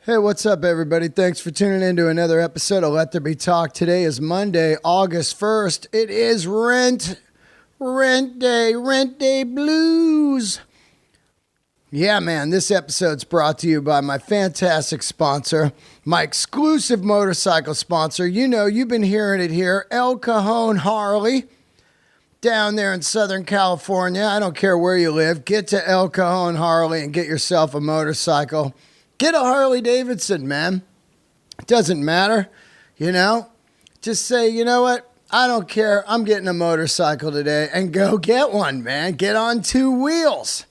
Hey, what's up, everybody? Thanks for tuning in to another episode of Let There Be Talk. Today is Monday, August 1st. It is Rent Day Blues. Yeah, man, this episode's brought to you by my fantastic sponsor, my exclusive motorcycle sponsor. You know, you've been hearing it here, El Cajon Harley. Down there in Southern California, I don't care where you live, get to El Cajon Harley and get yourself a motorcycle. Get a Harley Davidson, man. It doesn't matter, you know. Just say, you know what? I don't care. I'm getting a motorcycle today, and go get one, man. Get on two wheels.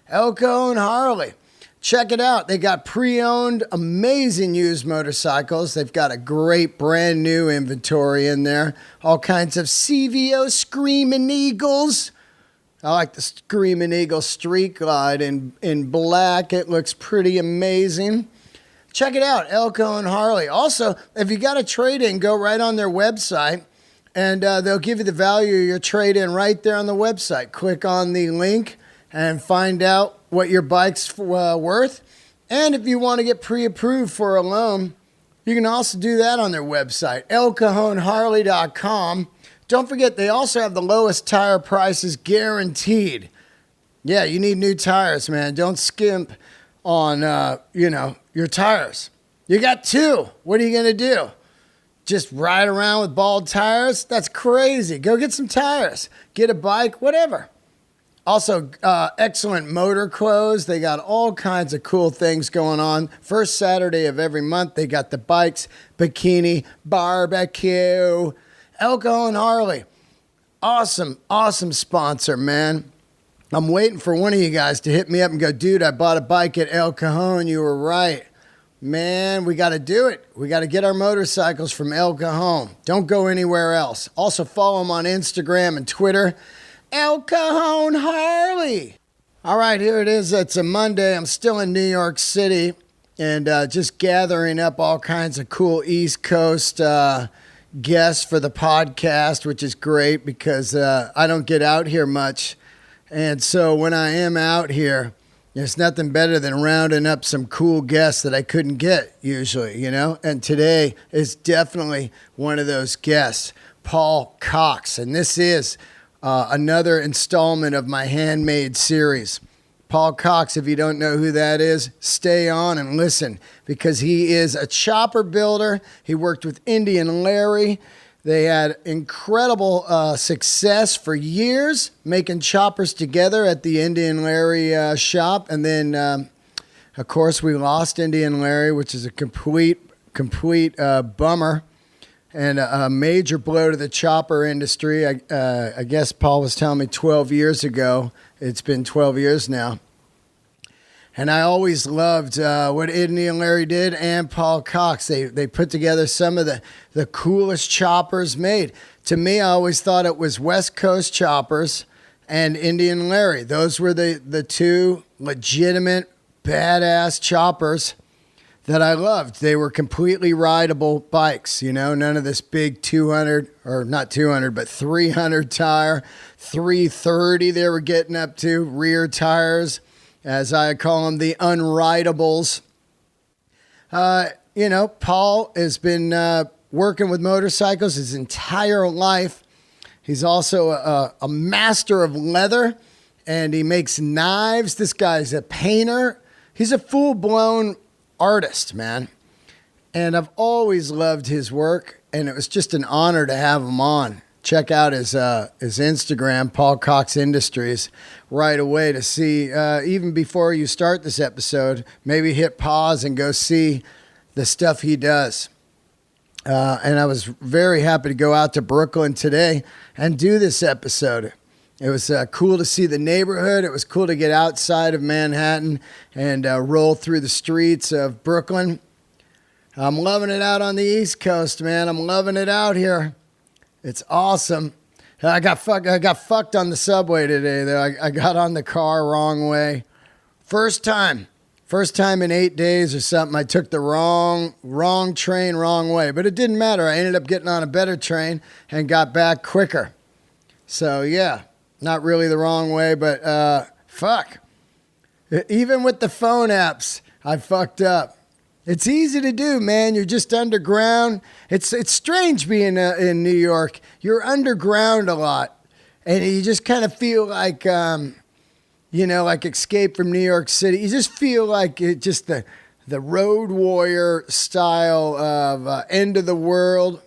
El Cajon Harley. Check it out. They got pre-owned, amazing used motorcycles. They've got a great brand new inventory in there. All kinds of CVO Screaming Eagles. I like the Screaming Eagle Street Glide in black. It looks pretty amazing. Check it out, El Cajon Harley. Also, if you got a trade-in, go right on their website, and they'll give you the value of your trade-in right there on the website. Click on the link and find out what your bike's worth. And if you want to get pre-approved for a loan, you can also do that on their website, elcajonharley.com. Don't forget, they also have the lowest tire prices guaranteed. Yeah, you need new tires, man. Don't skimp on, your tires. You got two. What are you going to do? Just ride around with bald tires? That's crazy. Go get some tires. Get a bike, whatever. Also, excellent motor clothes. They got all kinds of cool things going on. First Saturday of every month, they got the bikes, bikini, barbecue. El Cajon Harley. Awesome sponsor, man. I'm waiting for one of you guys to hit me up and go, dude, I bought a bike at El Cajon. You were right. Man, we got to do it. We got to get our motorcycles from El Cajon. Don't go anywhere else. Also follow them on Instagram and Twitter. El Cajon Harley. All right, here it is. It's a Monday. I'm still in New York City and just gathering up all kinds of cool East Coast guests for the podcast, which is great because I don't get out here much. And so when I am out here, there's nothing better than rounding up some cool guests that I couldn't get usually, you know? And today is definitely one of those guests, Paul Cox. And this is another installment of my Handmade series. Paul Cox, if you don't know who that is, stay on and listen because he is a chopper builder. He worked with Indian Larry. They had incredible success for years making choppers together at the Indian Larry shop. And then, of course, we lost Indian Larry, which is a complete bummer and a major blow to the chopper industry. I guess Paul was telling me 12 years ago. It's been 12 years now. And I always loved what Indian Larry did and Paul Cox. They put together some of the coolest choppers made. To me, I always thought it was West Coast choppers and Indian Larry. Those were the two legitimate, badass choppers that I loved. They were completely rideable bikes, you know, none of this big 200, or not 200, but 300 tire, 330 they were getting up to, rear tires, as I call them, the unridables. Paul has been working with motorcycles his entire life. He's also a master of leather, and he makes knives. This guy's a painter. He's a full-blown artist, man. And I've always loved his work, and it was just an honor to have him on. Check out his Instagram, Paul Cox Industries, right away to see, even before you start this episode, maybe hit pause and go see the stuff he does. And I was very happy to go out to Brooklyn today and do this episode. It was cool to see the neighborhood. It was cool to get outside of Manhattan and roll through the streets of Brooklyn. I'm loving it out on the East Coast, man. I'm loving it out here. It's awesome. I got fucked on the subway today, though. I got on the car wrong way. First time in 8 days or something, I took the wrong train, wrong way. But it didn't matter. I ended up getting on a better train and got back quicker. So, yeah, not really the wrong way, but fuck. Even with the phone apps, I fucked up. It's easy to do, man. You're just underground. It's strange being in New York. You're underground a lot, and you just kind of feel like, like Escape from New York City. You just feel like it just the road warrior style of end of the world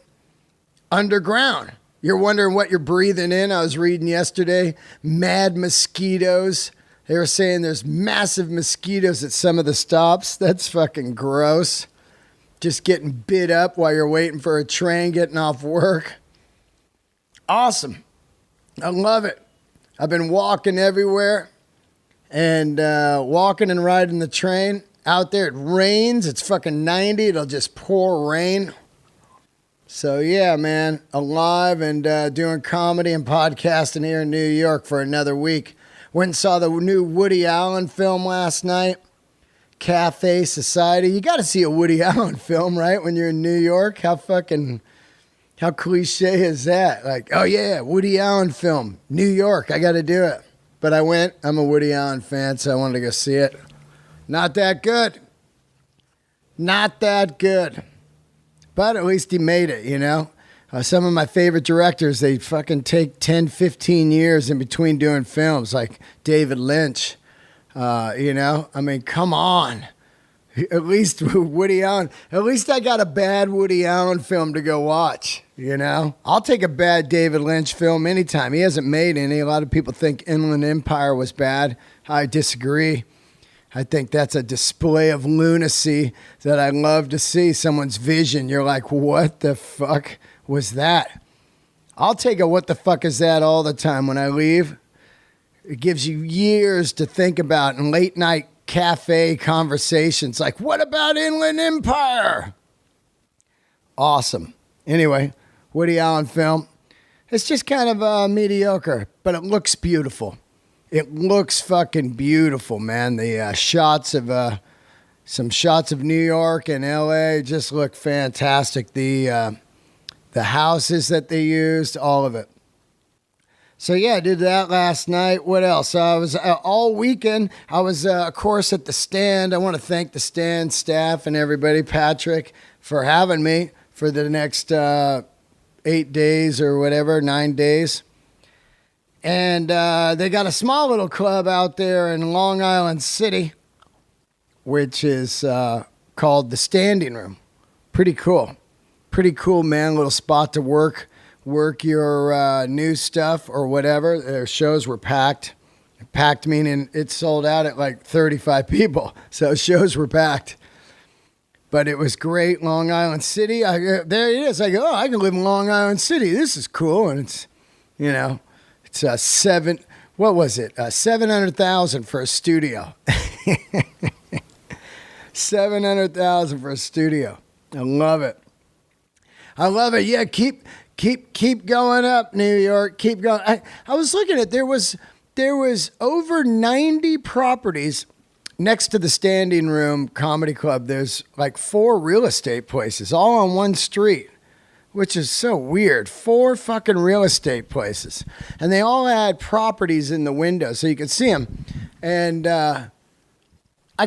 underground. You're wondering what you're breathing in. I was reading yesterday, mad mosquitoes. They were saying there's massive mosquitoes at some of the stops. That's fucking gross. Just getting bit up while you're waiting for a train getting off work. Awesome. I love it. I've been walking everywhere and walking and riding the train. Out there, it rains. It's fucking 90. It'll just pour rain. So, yeah, man, alive and doing comedy and podcasting here in New York for another week. Went and saw the new Woody Allen film last night, Cafe Society. You got to see a Woody Allen film, right, when you're in New York? How cliche is that? Like, oh, yeah, Woody Allen film, New York, I got to do it. But I went. I'm a Woody Allen fan, so I wanted to go see it. Not that good. Not that good. But at least he made it, you know? Some of my favorite directors, they fucking take 10, 15 years in between doing films, like David Lynch. I mean, come on. At least Woody Allen. At least I got a bad Woody Allen film to go watch, you know? I'll take a bad David Lynch film anytime. He hasn't made any. A lot of people think Inland Empire was bad. I disagree. I think that's a display of lunacy that I love to see. Someone's vision. You're like, what the fuck was that? I'll take a what the fuck is that all the time when I leave. It gives you years to think about in late night cafe conversations. Like, what about Inland Empire? Awesome. Anyway, Woody Allen film. It's just kind of mediocre, but it looks beautiful. It looks fucking beautiful, man. The some shots of New York and LA just look fantastic. The houses that they used, all of it. So yeah, I did that last night. What else? I was all weekend. I was, of course, at the Stand. I want to thank the Stand staff and everybody, Patrick, for having me for the next 8 days or whatever, 9 days. And they got a small little club out there in Long Island City, which is called the Standing Room. Pretty cool. Pretty cool, man. Little spot to work your new stuff or whatever. Their shows were packed. Packed meaning it sold out at like 35 people. So shows were packed. But it was great. Long Island City. There it is. I go, I can live in Long Island City. This is cool. And it's, it's $700,000 for a studio. $700,000 for a studio. I love it. Yeah, keep going up, New York. Keep going. I was looking at there was over 90 properties next to the Standing Room Comedy Club. There's like 4 real estate places all on one street, which is so weird. 4 fucking real estate places. And they all had properties in the window so you could see them. And I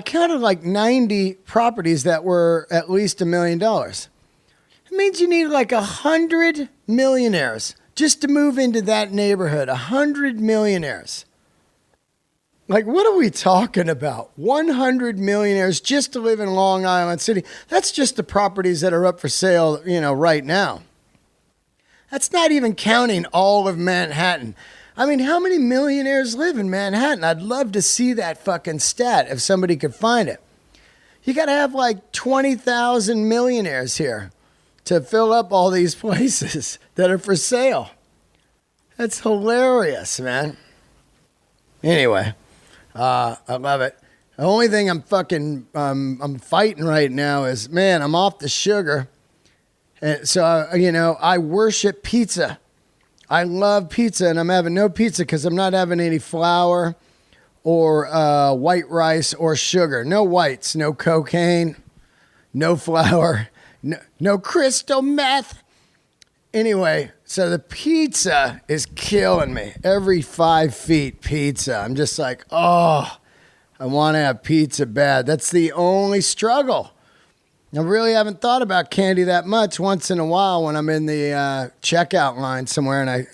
counted like 90 properties that were at least $1 million. It means you need like 100 millionaires just to move into that neighborhood. 100 millionaires. Like, what are we talking about? 100 millionaires just to live in Long Island City. That's just the properties that are up for sale, right now. That's not even counting all of Manhattan. I mean, how many millionaires live in Manhattan? I'd love to see that fucking stat if somebody could find it. You got to have like 20,000 millionaires here to fill up all these places that are for sale. That's hilarious, man. Anyway. I love it. The only thing I'm fighting right now is, man, I'm off the sugar. And so, I worship pizza. I love pizza, and I'm having no pizza because I'm not having any flour or white rice or sugar. No whites, no cocaine, no flour, no crystal meth. Anyway, so the pizza is killing me. Every 5 feet pizza. I'm just like, I want to have pizza bad. That's the only struggle. I really haven't thought about candy that much. Once in a while when I'm in the checkout line somewhere and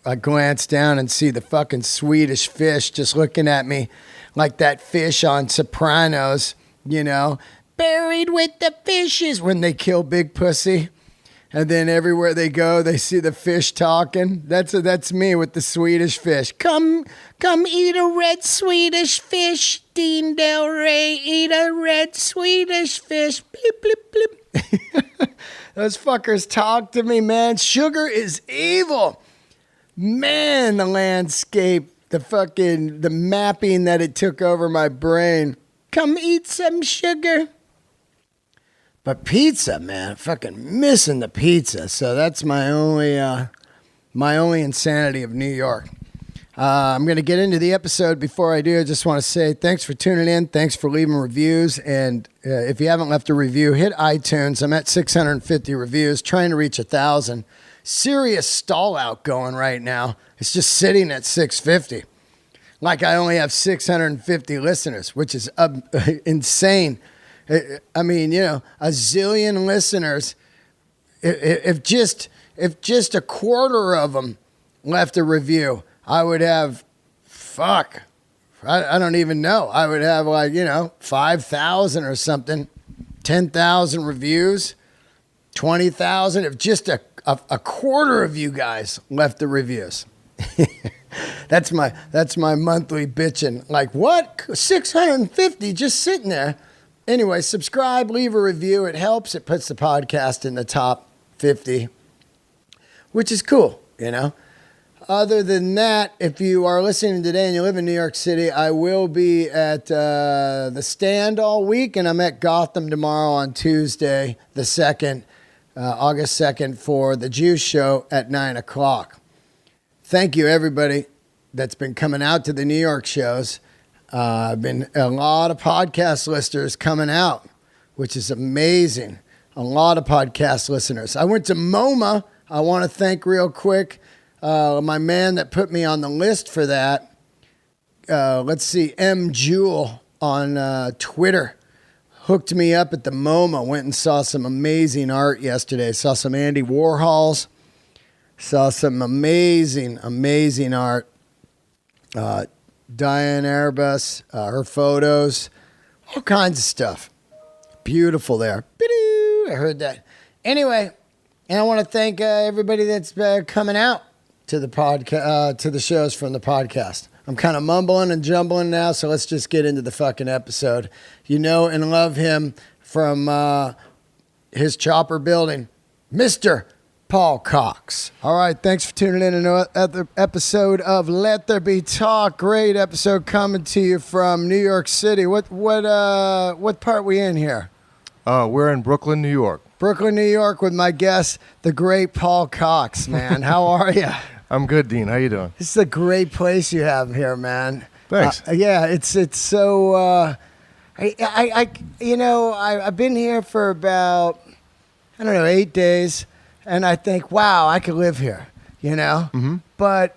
I glance down and see the fucking Swedish fish just looking at me like that fish on Sopranos, you know, buried with the fishes when they kill Big Pussy. And then everywhere they go, they see the fish talking. That's me with the Swedish fish. Come eat a red Swedish fish, Dean Del Rey. Eat a red Swedish fish. Blip, blip, blip. Those fuckers talk to me, man. Sugar is evil. Man, the landscape, the mapping that it took over my brain. Come eat some sugar. But pizza, man, fucking missing the pizza. So that's my only insanity of New York. I'm going to get into the episode. Before I do, I just want to say thanks for tuning in. Thanks for leaving reviews. And if you haven't left a review, hit iTunes. I'm at 650 reviews, trying to reach 1,000. Serious stall out going right now. It's just sitting at 650. Like I only have 650 listeners, which is insane. I mean, you know, a zillion listeners. If just a quarter of them left a review, I would have, I don't even know. I would have 5,000 or something, 10,000 reviews, 20,000. If just a quarter of you guys left the reviews. That's my monthly bitching. Like, what? 650 just sitting there. Anyway, subscribe, leave a review. It helps. It puts the podcast in the top 50, which is cool, you know. Other than that, if you are listening today and you live in New York City, I will be at the Stand all week, and I'm at Gotham tomorrow on Tuesday, the 2nd, August 2nd, for the Juice Show at 9 o'clock. Thank you, everybody that's been coming out to the New York shows. I've been a lot of podcast listeners coming out, which is amazing. A lot of podcast listeners. I went to MoMA. I want to thank real quick my man that put me on the list for that. Let's see, M. Jewel on Twitter hooked me up at the MoMA. Went and saw some amazing art yesterday. Saw some Andy Warhols. Saw some amazing art. Diane Arbus, her photos, all kinds of stuff. Beautiful there. I heard that. Anyway, and I want to thank everybody that's coming out to the podcast, to the shows from the podcast. I'm kind of mumbling and jumbling now, so let's just get into the fucking episode. You know and love him from his chopper building, Mr. Paul Cox. All right, thanks for tuning in to another episode of Let There Be Talk. Great episode coming to you from New York City. What part we in here? We're in Brooklyn, New York. Brooklyn, New York, with my guest, the great Paul Cox. Man, how are you? I'm good, Dean. How you doing? This is a great place you have here, man. Thanks. Yeah, it's so. I've been here for about 8 days. And I think, wow, I could live here, you know? Mm-hmm. But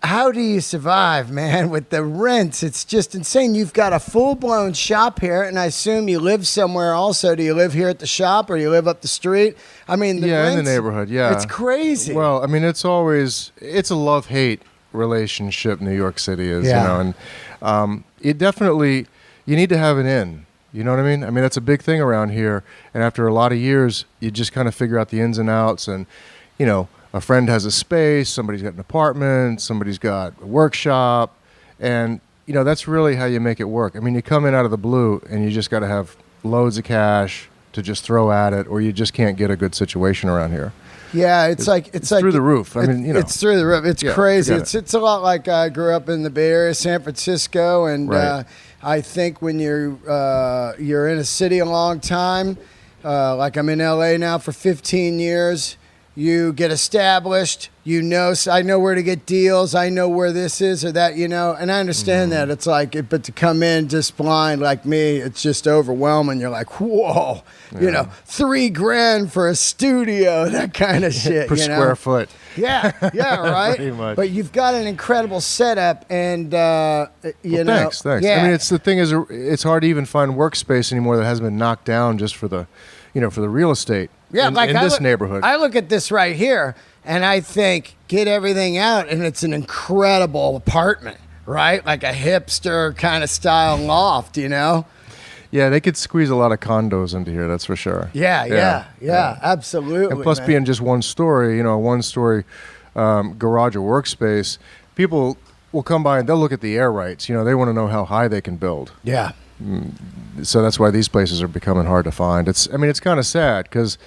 how do you survive, man, with the rents? It's just insane. You've got a full-blown shop here, and I assume you live somewhere also. Do you live here at the shop, or you live up the street? I mean, the rents, in the neighborhood, yeah. It's crazy. Well, I mean, it's a love-hate relationship, New York City is, you know? And it definitely, you need to have an in. You know what I mean? I mean, that's a big thing around here. And after a lot of years, you just kind of figure out the ins and outs. And, you know, a friend has a space, somebody's got an apartment, somebody's got a workshop. And, you know, that's really how you make it work. I mean, you come in out of the blue and you just got to have loads of cash to just throw at it, or you just can't get a good situation around here. Yeah, it's like through the roof. I mean, you know, it's through the roof. It's crazy. It's a lot like I grew up in the Bay Area, San Francisco, and right. I think when you're in a city a long time, like I'm in LA now for 15 years, you get established. You know, I know where to get deals. I know where this is or that, you know, and I understand that. It's like, but to come in just blind like me, it's just overwhelming. You're like, whoa, you know, $3,000 for a studio, that kind of shit. Per square foot. Yeah, right. Pretty much. But you've got an incredible setup, and you know. Thanks. Yeah. I mean, the thing is, it's hard to even find workspace anymore that hasn't been knocked down just for the, for the real estate in this neighborhood. I look at this right here, and I think, get everything out, and it's an incredible apartment, right? Like a hipster kind of style loft, Yeah, they could squeeze a lot of condos into here, that's for sure. Yeah, absolutely. And plus man. being just one story, a one-story garage or workspace, people will come by and they'll look at the air rights. They want to know how high they can build. Yeah. So that's why these places are becoming hard to find. It's kind of sad because,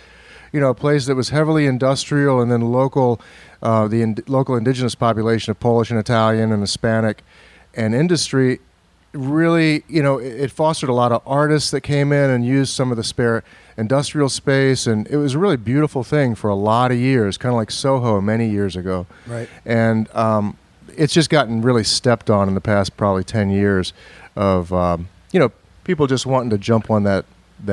a place that was heavily industrial and then local, local indigenous population of Polish and Italian and Hispanic and industry really, it fostered a lot of artists that came in and used some of the spare industrial space, and it was a really beautiful thing for a lot of years, kind of like Soho many years ago. Right. And it's just gotten really stepped on in the past probably 10 years of, people just wanting to jump on that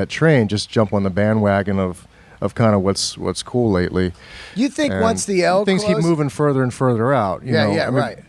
train, just jump on the bandwagon of kind of what's cool lately. You think once the L things keep moving further and further out. Right.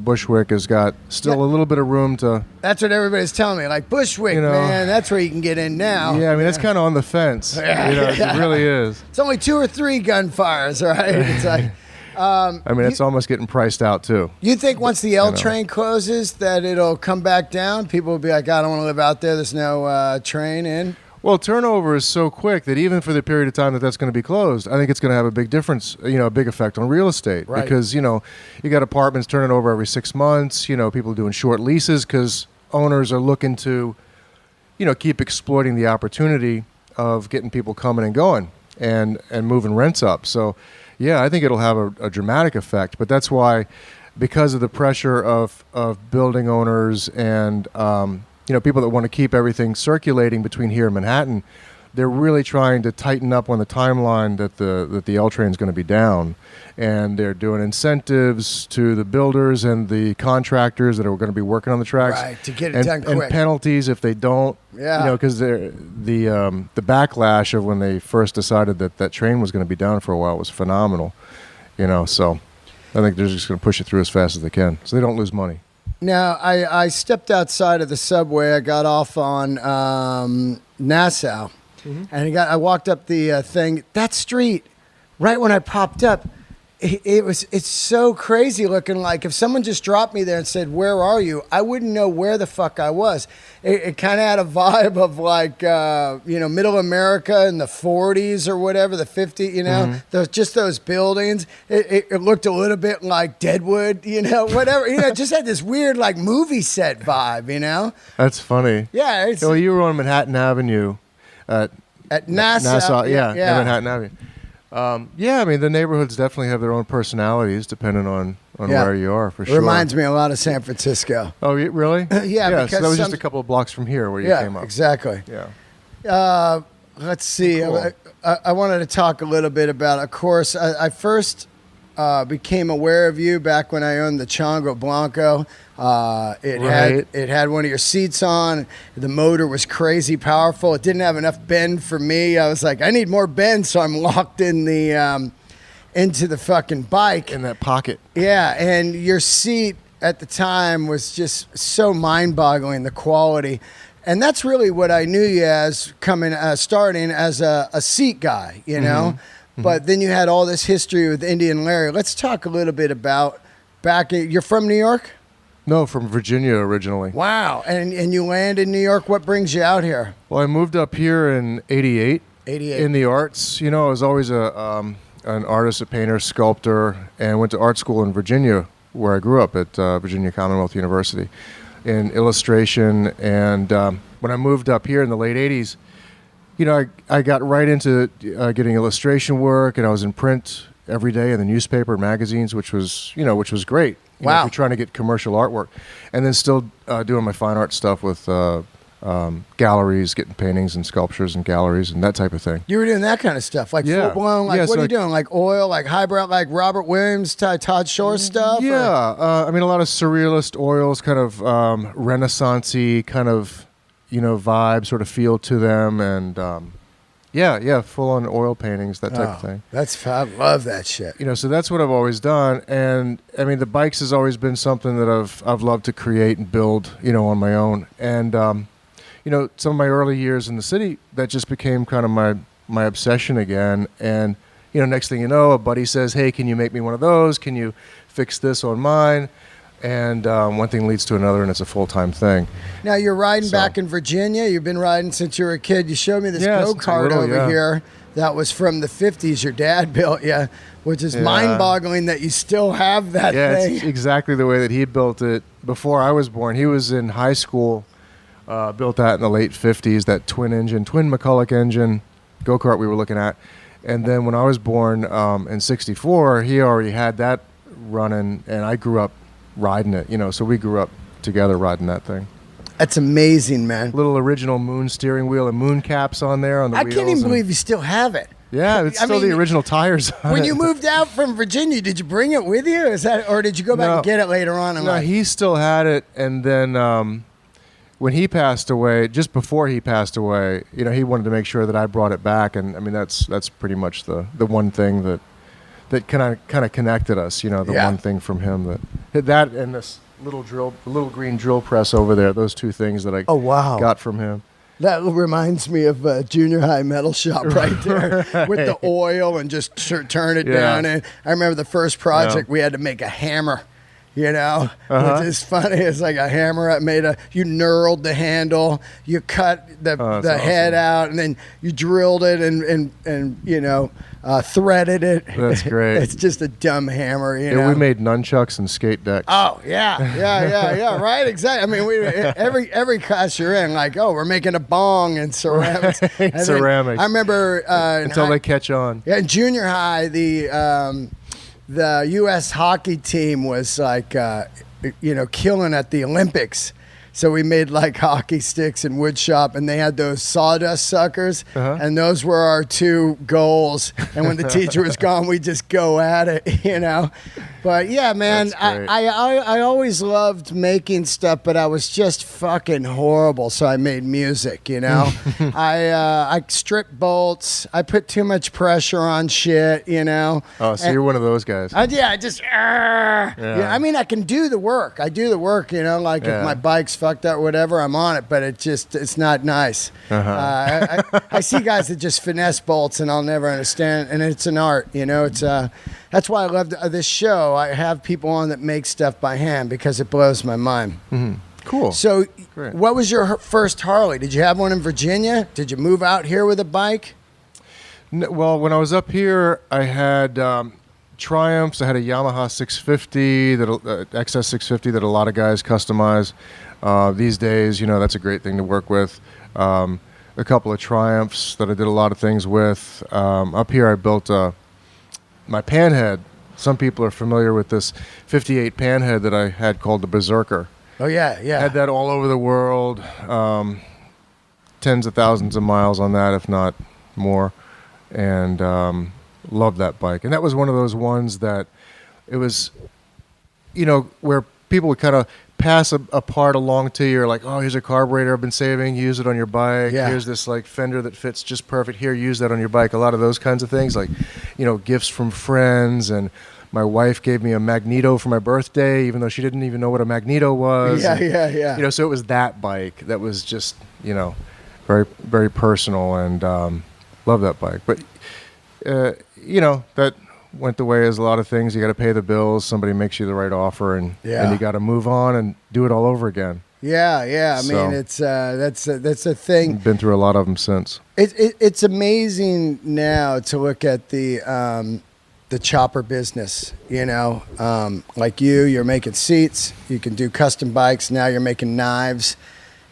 Bushwick has got still a little bit of room to. That's what everybody's telling me. Like Bushwick, man, that's where you can get in now. Yeah, that's kind of on the fence. It really is. It's only 2 or 3 gunfires, right? It's like. It's almost getting priced out too. You think once the L train closes that it'll come back down? People will be like, I don't want to live out there. There's no train in. Well, turnover is so quick that even for the period of time that's going to be closed, I think it's going to have a big difference, a big effect on real estate. Right. Because, you got apartments turning over every 6 months, people doing short leases because owners are looking to, keep exploiting the opportunity of getting people coming and going and moving rents up. So, yeah, I think it'll have a dramatic effect. But that's why, because of the pressure of building owners and, people that want to keep everything circulating between here and Manhattan, they're really trying to tighten up on the timeline that the L train is going to be down, and they're doing incentives to the builders and the contractors that are going to be working on the tracks, right, to get it done quick, and penalties if they don't. Because the backlash of when they first decided that train was going to be down for a while was phenomenal. So I think they're just going to push it through as fast as they can, so they don't lose money. Now, I stepped outside of the subway. I got off on Nassau, and I walked up the thing. That street, right when I popped up, it's so crazy looking. Like if someone just dropped me there and said, "Where are you?" I wouldn't know where the fuck I was. It kind of had a vibe of like Middle America in the 40s or whatever, the 50s. Just those buildings. It looked a little bit like Deadwood, whatever. It just had this weird like movie set vibe. That's funny. Yeah. You were on Manhattan Avenue at Nassau. Yeah, Manhattan Avenue. The neighborhoods definitely have their own personalities depending on where you are, for sure. Reminds me a lot of San Francisco. Oh, really? Yeah, because so that was just a couple of blocks from here where you came up. Exactly. Yeah. Let's see. Cool. I wanted to talk a little bit about, of course, I first became aware of you back when I owned the Chongo Blanco. It had one of your seats on. The motor was crazy powerful. It didn't have enough bend for me. I was like, I need more bend, so I'm locked in the into the fucking bike in that pocket. Yeah, and your seat at the time was just so mind-boggling, the quality. And that's really what I knew you as starting as a seat guy, But then you had all this history with Indian Larry. Let's talk a little bit about you're from New York? No, from Virginia originally. Wow. And you landed in New York. What brings you out here? Well, I moved up here in 88. In the arts. I was always an artist, a painter, sculptor, and went to art school in Virginia, where I grew up at Virginia Commonwealth University in illustration. And when I moved up here in the late 80s, I got right into getting illustration work, and I was in print every day in the newspaper and magazines, which was great. Wow. If you're trying to get commercial artwork, and then still doing my fine art stuff with galleries, getting paintings and sculptures and galleries and that type of thing. You were doing that kind of stuff, like full blown, like what are you doing? Like oil, like highbrow, like Robert Williams, Todd Shore stuff? Yeah, a lot of surrealist oils, kind of Renaissance-y kind of vibe, sort of feel to them, and full on oil paintings, that type of thing. I love that shit. So that's what I've always done, and the bikes has always been something that I've loved to create and build, on my own, and some of my early years in the city, that just became kind of my obsession again. And, next thing you know, a buddy says, hey, can you make me one of those? Can you fix this on mine? And one thing leads to another, and it's a full-time thing. Now, you're riding back in Virginia. You've been riding since you were a kid. You showed me this go-kart over here that was from the 50s your dad built you, which is mind-boggling that you still have that thing. Yeah, it's exactly the way that he built it before I was born. He was in high school, built that in the late 50s, that twin McCulloch engine go-kart we were looking at. And then when I was born in 64, he already had that running, and I grew up riding it, so we grew up together riding that thing. That's amazing, man. Little original moon steering wheel and moon caps on there on the wheels. I can't even believe you still have it. Yeah, it's still the original tires on When it. you moved out from Virginia, did you bring it with you? Or did you go back and get it later on in life? He still had it, and then when he passed away, just before he passed away, he wanted to make sure that I brought it back, and that's pretty much the one thing that kind of connected us, one thing from him that and this little green drill press over there, those two things that I got from him. That reminds me of a junior high metal shop right there with the oil and just turn it down. And I remember the first project we had to make a hammer. Which is funny. It's like a hammer. You knurled the handle, you cut the head out, and then you drilled it and threaded it. That's great. It's just a dumb hammer, We made nunchucks and skate decks. Oh yeah, right, exactly. I mean, every class you're in, like, we're making a bong and ceramics. Ceramics. I remember until they catch on. Yeah, in junior high, the U.S. hockey team was like, killing at the Olympics. So we made like hockey sticks and wood shop, and they had those sawdust suckers, and those were our two goals. And when the teacher was gone, we just go at it, But yeah, man, I always loved making stuff, but I was just fucking horrible. So I made music, I stripped bolts. I put too much pressure on shit, Oh, so you're one of those guys. I mean, I can do the work. I do the work, if my bike's fucked up or whatever, I'm on it, but it's not nice. I see guys that just finesse bolts, and I'll never understand, and it's an art, it's that's why I love this show. I have people on that make stuff by hand because it blows my mind. Mm-hmm. Cool. So what was your first Harley? Did you have one in Virginia? Did you move out here with a bike? Well, when I was up here, I had Triumphs. I had a Yamaha 650, XS 650 that a lot of guys customize. These days, that's a great thing to work with. A couple of Triumphs that I did a lot of things with. Up here, I built my panhead. Some people are familiar with this 58 panhead that I had called the Berserker. Oh, yeah. Had that all over the world. Tens of thousands of miles on that, if not more. And loved that bike. And that was one of those ones that it was, where people would kind of pass a part along to you, like, oh, here's a carburetor I've been saving, use it on your bike. Yeah. Here's this like fender that fits just perfect, here, use that on your bike. A lot of those kinds of things, like, gifts from friends. And my wife gave me a magneto for my birthday, even though she didn't even know what a magneto was. Yeah. So it was that bike that was just, very, very personal, and love that bike. But, that went the way as a lot of things. You got to pay the bills. Somebody makes you the right offer, and you got to move on and do it all over again. Yeah. I mean, it's that's a thing. Been through a lot of them since. It's amazing now to look at the chopper business. Like you're making seats. You can do custom bikes. Now you're making knives.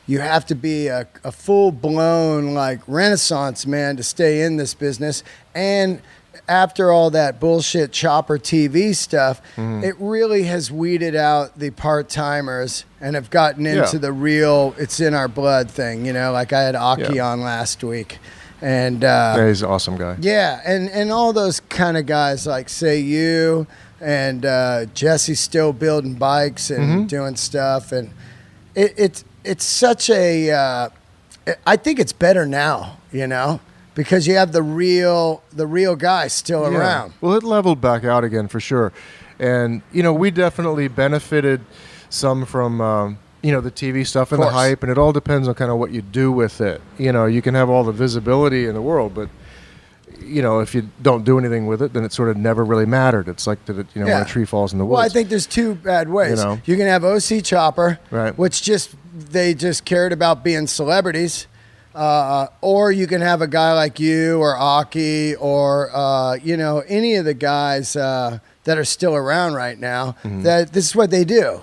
You have to be a full-blown like Renaissance man to stay in this business. And after all that bullshit chopper TV stuff, it really has weeded out the part-timers and have gotten into the real, it's in our blood thing. Like I had Aki on last week. And he's an awesome guy. Yeah, and all those kind of guys like Say You and Jesse's still building bikes and doing stuff. And it's such a, I think it's better now, because you have the real guys still around. Well, it leveled back out again for sure. And, we definitely benefited some from, the TV stuff and the hype, and it all depends on kind of what you do with it. You can have all the visibility in the world, but if you don't do anything with it, then it sort of never really mattered. It's like when a tree falls in the woods. Well, I think there's two bad ways. You can have OC Chopper, right, which they just cared about being celebrities. Or you can have a guy like you or Aki or, any of the guys that are still around right now, that this is what they do,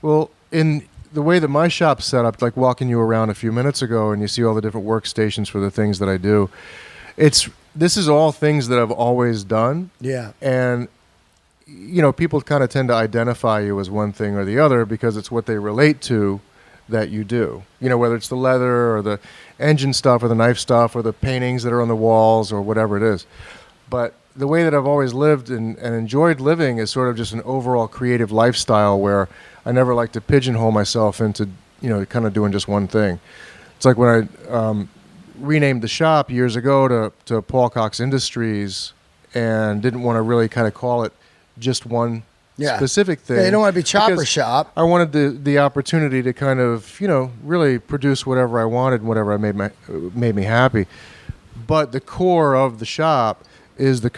Well, in the way that my shop's set up, like walking you around a few minutes ago and you see all the different workstations for the things that I do, this is all things that I've always done. Yeah. And, people kind of tend to identify you as one thing or the other because it's what they relate to that you do, whether it's the leather or the engine stuff or the knife stuff or the paintings that are on the walls or whatever it is. But the way that I've always lived and enjoyed living is sort of just an overall creative lifestyle where I never like to pigeonhole myself into, kind of doing just one thing. It's like when I renamed the shop years ago to Paul Cox Industries and didn't want to really kind of call it just one specific thing. Yeah, you don't want to be chopper shop. I wanted the opportunity to kind of, really produce whatever I wanted and whatever made me happy. But the core of the shop is the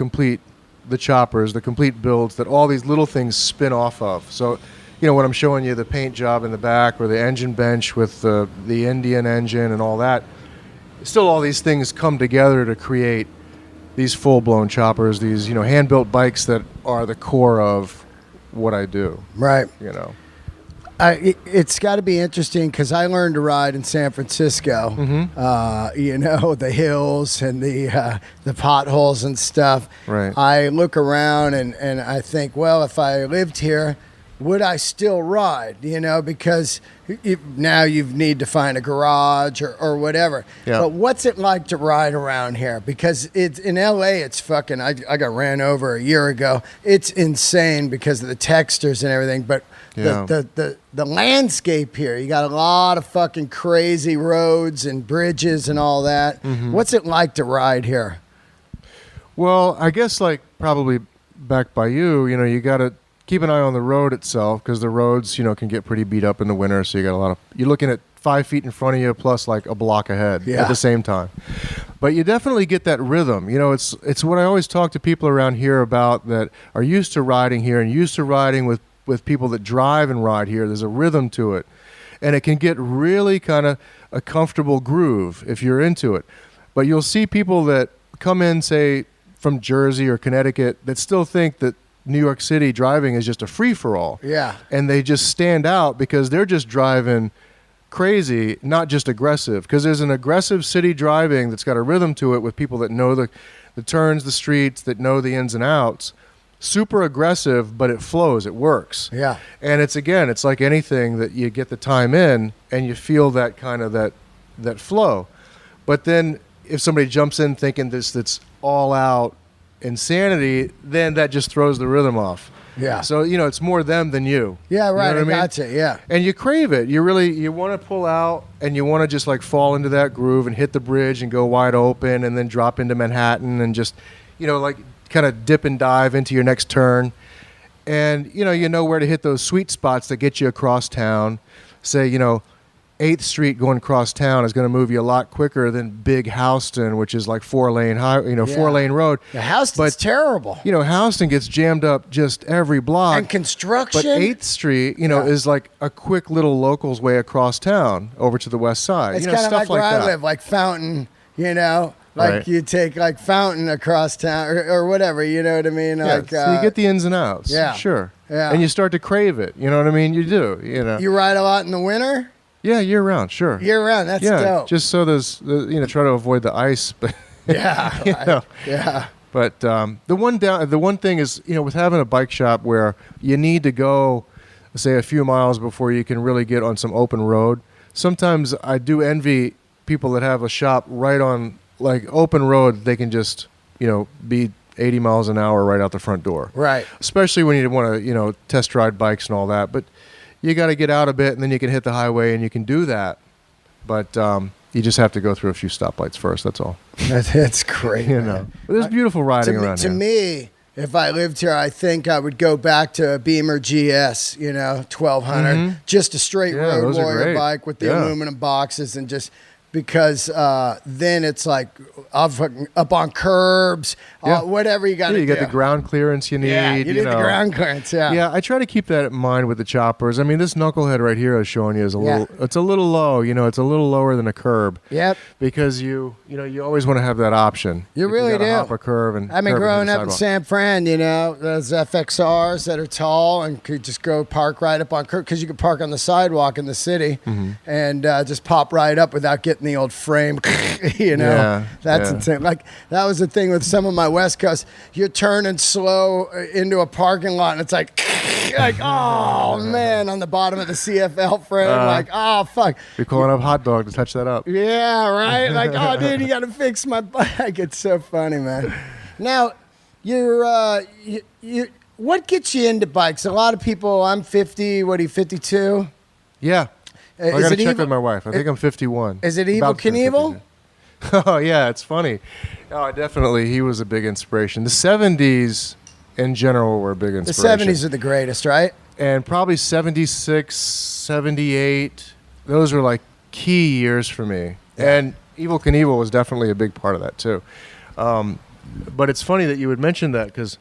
choppers, the complete builds that all these little things spin off of. So, when I'm showing you the paint job in the back or the engine bench with the Indian engine and all that, still all these things come together to create these full-blown choppers, these, hand-built bikes that are the core of what I do. Right. It's got to be interesting because I learned to ride in San Francisco. The hills and the potholes and stuff. Right. I look around and I think, well, if I lived here, would I still ride? Because now you need to find a garage or whatever. Yeah. But what's it like to ride around here? Because it's in LA, it's fucking. I got ran over a year ago. It's insane because of the textures and everything. But the landscape here, you got a lot of fucking crazy roads and bridges and all that. What's it like to ride here? Well, I guess like probably back by you, you got to keep an eye on the road itself because the roads, can get pretty beat up in the winter. So you got you're looking at 5 feet in front of you plus like a block ahead at the same time. But you definitely get that rhythm. It's what I always talk to people around here about that are used to riding here and used to riding with people that drive and ride here. There's a rhythm to it. And it can get really kind of a comfortable groove if you're into it. But you'll see people that come in, say, from Jersey or Connecticut that still think that New York City driving is just a free-for-all. Yeah. And they just stand out because they're just driving crazy, not just aggressive. Because there's an aggressive city driving that's got a rhythm to it with people that know the turns, the streets, that know the ins and outs. Super aggressive, but it flows, it works. Yeah. And it's like anything that you get the time in and you feel that kind of that flow. But then if somebody jumps in thinking that's all out insanity, then that just throws the rhythm off. Yeah. So, it's more them than you. Yeah, right. You know what I mean? Gotcha. Yeah. And you crave it. You want to pull out and you want to just like fall into that groove and hit the bridge and go wide open and then drop into Manhattan and just, like kind of dip and dive into your next turn. And, you know where to hit those sweet spots that get you across town. Say, 8th Street going across town is going to move you a lot quicker than Big Houston, which is like 4-lane highway, 4-lane road. The Houston's terrible. Houston gets jammed up just every block. And construction. But 8th Street, is like a quick little local's way across town over to the west side. It's kind of stuff like where that. I live, like Fountain, like right. You take like Fountain across town or whatever, you know what I mean? Yeah, like, so you get the ins and outs. Yeah. Sure. Yeah. And you start to crave it. You know what I mean? You do, You ride a lot in the winter? Yeah, year round, sure. Year round, that's dope. Just so there's, try to avoid the ice, but yeah. But the one thing is, with having a bike shop where you need to go, say, a few miles before you can really get on some open road. Sometimes I do envy people that have a shop right on like open road. They can just, be 80 miles an hour right out the front door. Right. Especially when you want to, test ride bikes and all that. But you got to get out a bit, and then you can hit the highway, and you can do that. But you just have to go through a few stoplights first. That's all. That's great. But there's beautiful riding around here. To me, if I lived here, I think I would go back to a Beamer GS, 1200, just a straight road warrior bike with the aluminum boxes and just because then it's like up on curbs, whatever you got to do. You got the ground clearance you need. Yeah, you need the ground clearance, Yeah, I try to keep that in mind with the choppers. I mean, this knucklehead right here I was showing you is it's a little low. It's a little lower than a curb. Yep. Because you always want to have that option. You really do. Hop a curve and I mean, growing up in San Fran, those FXRs that are tall and could just go park right up on curb, because you could park on the sidewalk in the city and just pop right up without getting the old frame. That's insane. Like, that was the thing with some of my West Coast. You're turning slow into a parking lot, and it's like, oh man, on the bottom of the CFL frame, like, oh fuck. You're calling up Hot Dog to touch that up. Yeah, right. Like, oh dude, you got to fix my bike. It's so funny, man. Now, you what gets you into bikes? A lot of people. I'm 50. What are you, 52? Yeah. I got to check with my wife. I think I'm 51. Is it Evel Knievel? Oh, yeah, it's funny. Oh, definitely. He was a big inspiration. The 70s, in general, were a big inspiration. The 70s are the greatest, right? And probably 76, 78. Those were like key years for me. Yeah. And Evel Knievel was definitely a big part of that, too. But it's funny that you would mention that, because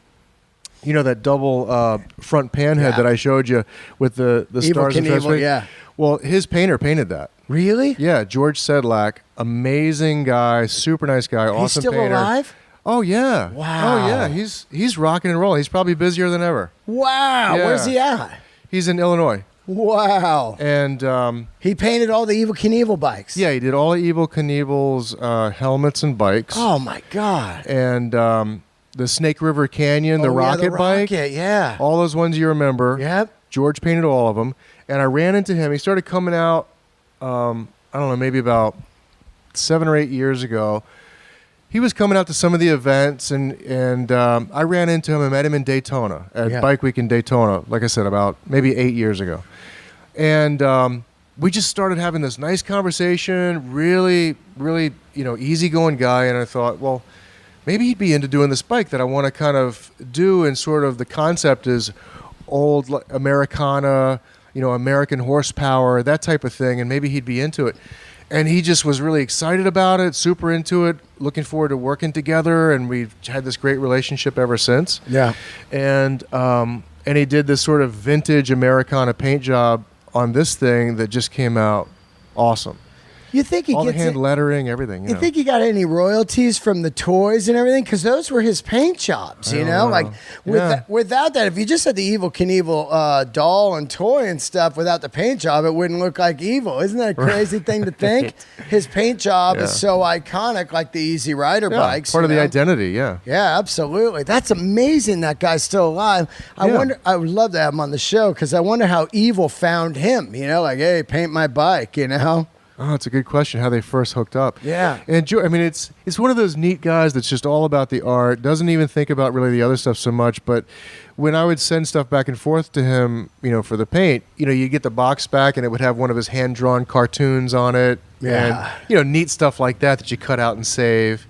that double front pan head that I showed you with the stars and Knievel, yeah. Well, his painter painted that. Really? Yeah, George Sedlak, amazing guy, super nice guy, awesome painter. He's still alive? Oh yeah. Wow. Oh yeah, he's rocking and rolling. He's probably busier than ever. Wow. Yeah. Where's he at? He's in Illinois. Wow. And he painted all the Evel Knievel bikes. Yeah, he did all the Evel Knievel's helmets and bikes. Oh my God. And the Snake River Canyon, the rocket bike. Yeah. All those ones you remember. Yep. George painted all of them. And I ran into him. He started coming out, I don't know, maybe about 7 or 8 years ago. He was coming out to some of the events, and I ran into him and met him in Daytona, at Bike Week in Daytona, like I said, about maybe 8 years ago. And we just started having this nice conversation, really, really, easygoing guy. And I thought, well, maybe he'd be into doing this bike that I want to kind of do, and sort of the concept is old Americana, American horsepower, that type of thing, and maybe he'd be into it. And he just was really excited about it, super into it, looking forward to working together, and we've had this great relationship ever since. Yeah. And he did this sort of vintage Americana paint job on this thing that just came out awesome. You think he all gets the hand lettering, everything. You think he got any royalties from the toys and everything? Because those were his paint jobs, like without that, if you just had the Evel Knievel doll and toy and stuff without the paint job, it wouldn't look like Evel. Isn't that a crazy thing to think? His paint job is so iconic, like the Easy Rider bikes. Part of the identity, yeah. Yeah, absolutely. That's amazing that guy's still alive. I wonder, I would love to have him on the show, because I wonder how Evel found him, like, hey, paint my bike, Oh, it's a good question, how they first hooked up. Yeah. And I mean, it's one of those neat guys that's just all about the art, doesn't even think about really the other stuff so much. But when I would send stuff back and forth to him, for the paint, you get the box back and it would have one of his hand-drawn cartoons on it. Yeah. And, neat stuff like that you cut out and save.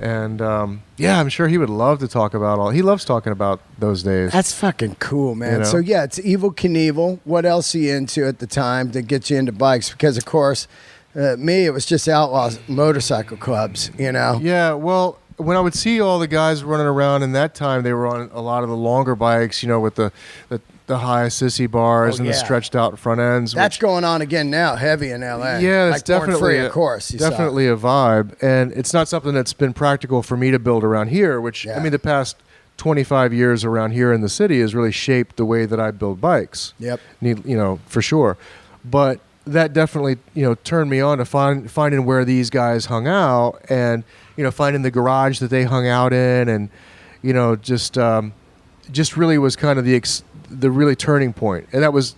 And, I'm sure he would love to talk about he loves talking about those days. That's fucking cool, man. So, it's Evel Knievel. What else are you into at the time to get you into bikes? Because, of course, me, it was just outlaws motorcycle clubs, Yeah, well, when I would see all the guys running around in that time, they were on a lot of the longer bikes, with the high sissy bars and the stretched out front ends. That's going on again now, heavy in LA. Yeah, it's definitely of course. Definitely a vibe, and it's not something that's been practical for me to build around here. Which I mean, the past 25 years around here in the city has really shaped the way that I build bikes. Yep. For sure. But that definitely turned me on to finding where these guys hung out, and finding the garage that they hung out in, and just really was kind of the really turning point. And that was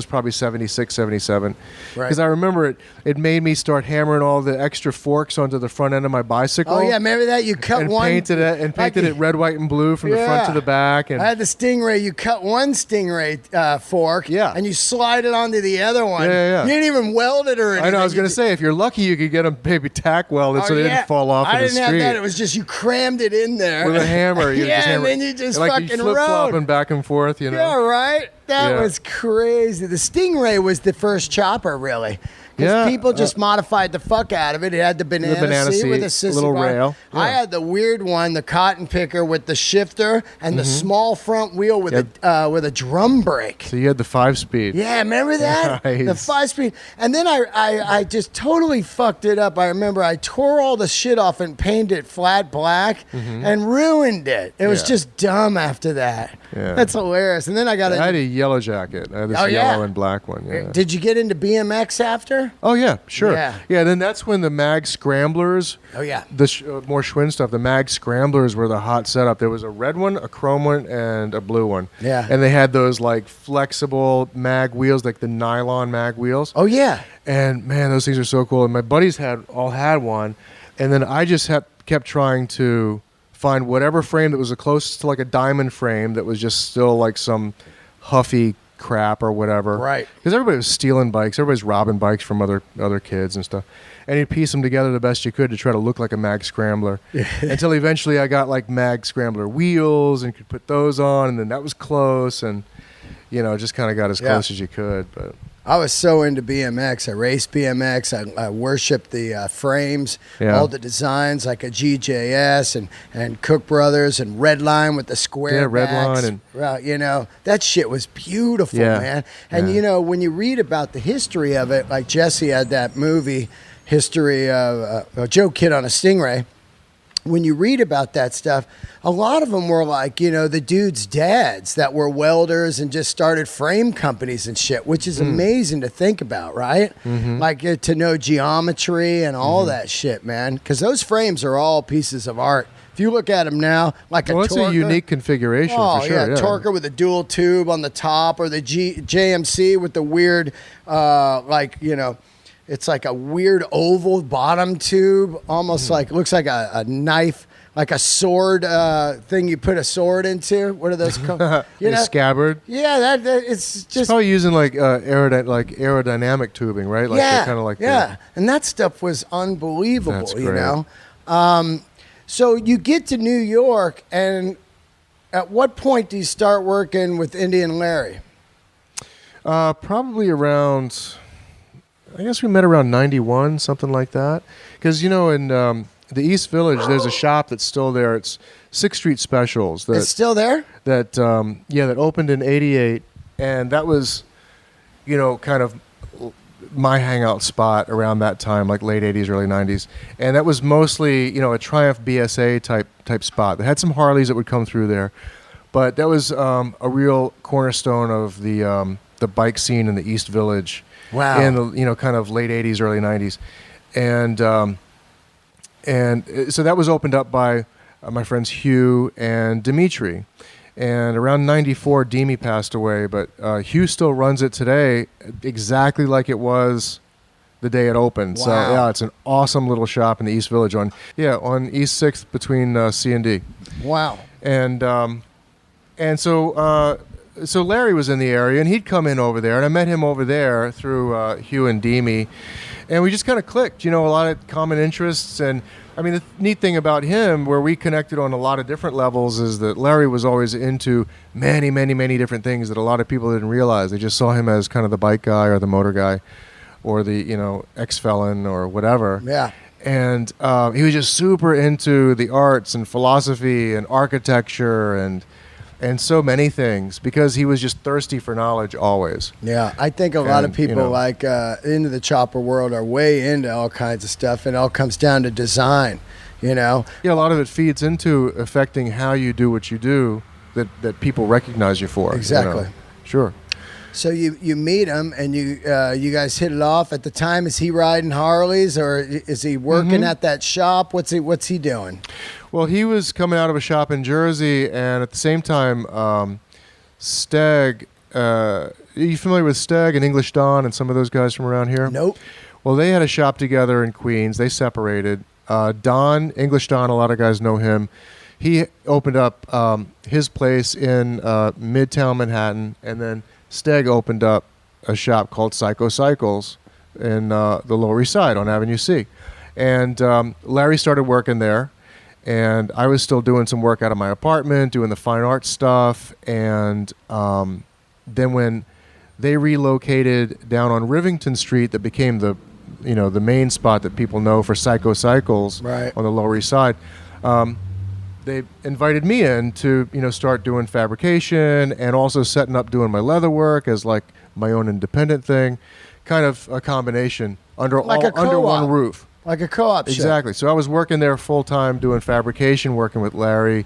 probably 76, 77. Right. Because I remember it made me start hammering all the extra forks onto the front end of my bicycle. Oh, yeah, remember that? You cut one. Painted it red, white, and blue from the front to the back. And I had the Stingray. You cut one Stingray fork, and you slide it onto the other one. Yeah. You didn't even weld it or anything. I know, I was going to say, if you're lucky, you could get them maybe tack welded so they didn't fall off in the street. I didn't have that. It was just you crammed it in there. With a hammer. And then you just fucking you flip-flopping back and forth, Yeah, right? That was crazy. The Stingray was the first chopper, really. Because people just modified the fuck out of it. It had the banana seat with a sissy little bar. rail. Yeah. I had the weird one, the cotton picker with the shifter and the small front wheel with a drum brake. So you had the 5-speed. Yeah, remember that? Nice. The 5-speed. And then I just totally fucked it up. I remember I tore all the shit off and painted it flat black and ruined it. It was just dumb after that. Yeah. That's hilarious. And then I had a yellow jacket. I had this yellow and black one. Yeah. Did you get into BMX after? Oh, yeah, sure. Yeah. Then that's when the mag scramblers, the more Schwinn stuff, the mag scramblers were the hot setup. There was a red one, a chrome one, and a blue one. Yeah. And they had those like flexible mag wheels, like the nylon mag wheels. Oh, yeah. And man, those things are so cool. And my buddies all had one. And then I just kept trying to find whatever frame that was the closest to like a diamond frame that was just still like some huffy crap or whatever. Right. Because everybody was stealing bikes. Everybody's robbing bikes from other kids and stuff. And you'd piece them together the best you could to try to look like a mag scrambler. Until eventually I got like mag scrambler wheels and could put those on. And then that was close. And, just kind of got as close as you could. But I was so into BMX. I raced BMX. I worshiped the frames, all the designs like a GJS and Cook Brothers and Redline with the square backs. And that shit was beautiful, man. And when you read about the history of it, like Jesse had that movie, History of Joe Kidd on a Stingray. When you read about that stuff, a lot of them were like, the dudes' dads that were welders and just started frame companies and shit, which is amazing to think about, right? Like to know geometry and all that shit, man. Because those frames are all pieces of art. If you look at them now, like a Torker. It's a unique configuration for sure. Yeah, Torker with a dual tube on the top, or the JMC with the weird, it's like a weird oval bottom tube, almost like looks like a knife, like a sword thing you put a sword into. What are those called? A scabbard. Yeah, it's just probably using like aerodynamic tubing, right? Like kind of like and that stuff was unbelievable. That's great. So you get to New York, and at what point do you start working with Indian Larry? Probably around. I guess we met around 91, something like that. Because, in the East Village, there's a shop that's still there. It's 6th Street Specials. It's still there? That opened in 88. And that was, kind of my hangout spot around that time, like late 80s, early 90s. And that was mostly, a Triumph BSA type spot. They had some Harleys that would come through there. But that was a real cornerstone of the bike scene in the East Village. Wow. In the kind of late 80s, early 90s. And so that was opened up by my friends Hugh and Dimitri. And around 94, Demi passed away, but Hugh still runs it today exactly like it was the day it opened. Wow. So yeah, it's an awesome little shop in the East Village on East 6th between C and D. Wow. And so Larry was in the area, and he'd come in over there, and I met him over there through Hugh and Demi, and we just kind of clicked, a lot of common interests. And I mean, the neat thing about him, where we connected on a lot of different levels, is that Larry was always into many, many, many different things that a lot of people didn't realize. They just saw him as kind of the bike guy or the motor guy or the, ex-felon or whatever. Yeah. And he was just super into the arts and philosophy and architecture and so many things, because he was just thirsty for knowledge always. Yeah, I think a lot of people into the chopper world are way into all kinds of stuff, and it all comes down to design, Yeah, a lot of it feeds into affecting how you do what you do that people recognize you for. Exactly. Sure. So you meet him, and you guys hit it off. At the time, is he riding Harleys, or is he working at that shop? What's he doing? Well, he was coming out of a shop in Jersey, and at the same time, Steg. Are you familiar with Steg and English Don and some of those guys from around here? Nope. Well, they had a shop together in Queens. They separated. English Don, a lot of guys know him. He opened up his place in Midtown Manhattan, and then Steg opened up a shop called Psycho Cycles in the Lower East Side on Avenue C. And Larry started working there. And I was still doing some work out of my apartment, doing the fine art stuff. And then when they relocated down on Rivington Street that became the main spot that people know for Psycho Cycles on the Lower East Side. They invited me in to, start doing fabrication and also setting up doing my leather work as like my own independent thing, kind of a combination under one roof. Like a co-op shop. Exactly. So I was working there full time doing fabrication, working with Larry,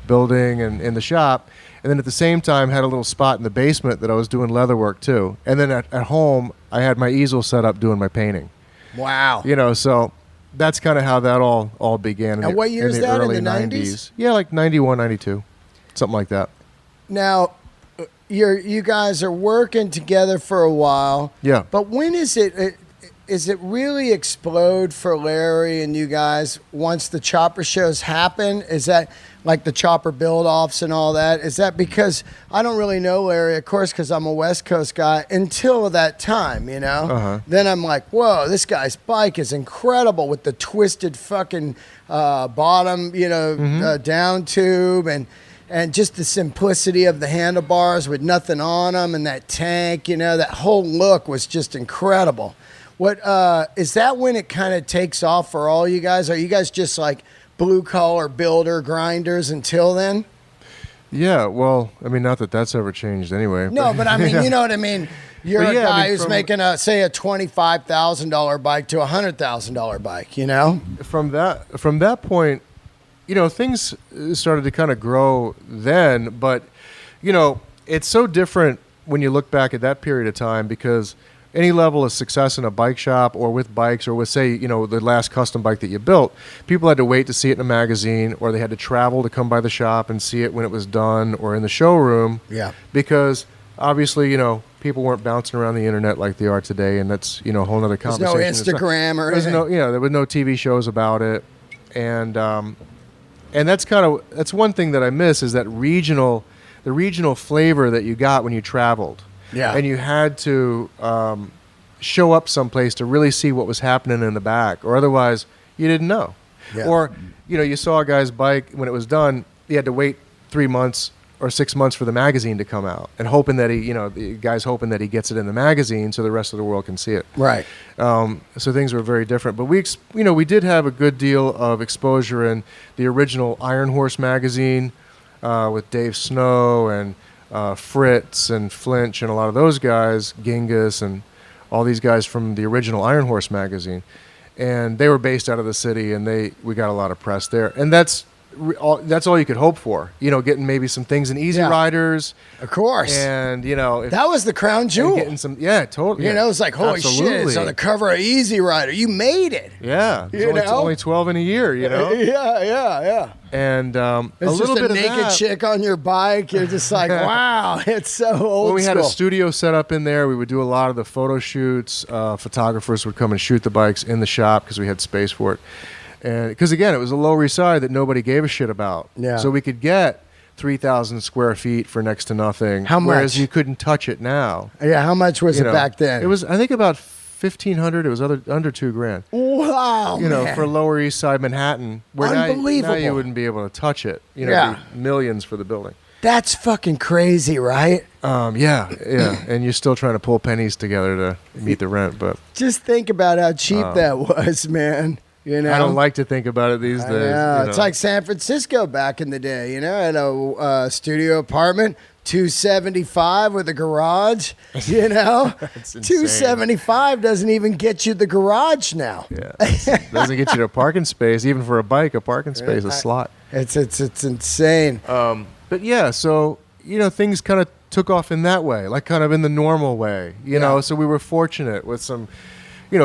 building and in the shop. And then at the same time had a little spot in the basement that I was doing leather work too. And then at home, I had my easel set up doing my painting. Wow. So that's kind of how that all began. And what year is that, early in the 90s? Yeah, like 91, 92, something like that. Now, you guys are working together for a while. Yeah. But when is it really explode for Larry and you guys once the chopper shows happen? Is that like the chopper build-offs and all that? Is that because I don't really know Larry, of course, because I'm a West Coast guy until that time, Then I'm like, whoa, this guy's bike is incredible with the twisted fucking bottom, down tube and just the simplicity of the handlebars with nothing on them and that tank, that whole look was just incredible. What is that when it kind of takes off for all you guys? Are you guys just like blue collar builder grinders until then? Yeah, well, I mean, not that that's ever changed anyway. No, but I mean, you know what I mean? You're a guy who's making a $25,000 bike to a $100,000 bike, From that point, things started to kind of grow then, but it's so different when you look back at that period of time because any level of success in a bike shop or with bikes or with, say, the last custom bike that you built, people had to wait to see it in a magazine or they had to travel to come by the shop and see it when it was done or in the showroom. Yeah. Because obviously, people weren't bouncing around the internet like they are today, and that's, a whole other conversation. There's no Instagram or anything. There was no TV shows about it. And that's one thing that I miss is the regional flavor that you got when you traveled. Yeah. And you had to show up someplace to really see what was happening in the back, or otherwise you didn't know. Yeah. Or, you saw a guy's bike when it was done, you had to wait 3 months or 6 months for the magazine to come out and hoping that the guy's hoping that he gets it in the magazine so the rest of the world can see it. Right. So things were very different. But we did have a good deal of exposure in the original Iron Horse magazine with Dave Snow and Fritz and Flinch and a lot of those guys, Genghis and all these guys from the original Iron Horse magazine. And they were based out of the city, and we got a lot of press there. And that's all you could hope for, getting maybe some things in Easy Riders. Of course. And, that was the crown jewel. Getting some, yeah, totally. It's like, holy shit, it's on the cover of Easy Rider. You made it. Yeah. It's only 12 in a year, Yeah. And it's a little just bit a naked of that. chick on your bike. You're just like, wow, it's so old When we had a school. studio set up in there, we would do a lot of the photo shoots. Photographers would come and shoot the bikes in the shop because we had space for it. And because, again, it was a Lower East Side that nobody gave a shit about. Yeah. So we could get 3,000 square feet for next to nothing. How much? Whereas you couldn't touch it now. Yeah, how much was it back then? It was, I think, about $1,500. It was under $2,000. Wow, man. For Lower East Side Manhattan. Where unbelievable. Now you wouldn't be able to touch it. It'd be millions for the building. That's fucking crazy, right? Yeah. And you're still trying to pull pennies together to meet the rent. But just think about how cheap that was, man. I don't like to think about it these days. It's like San Francisco back in the day, at a studio apartment, $275 with a garage, That's insane. $275 doesn't even get you the garage now. Yeah, doesn't get you to a parking space, even for a bike. A parking space, a slot. It's insane. But yeah, so things kind of took off in that way, like kind of in the normal way. So we were fortunate with some.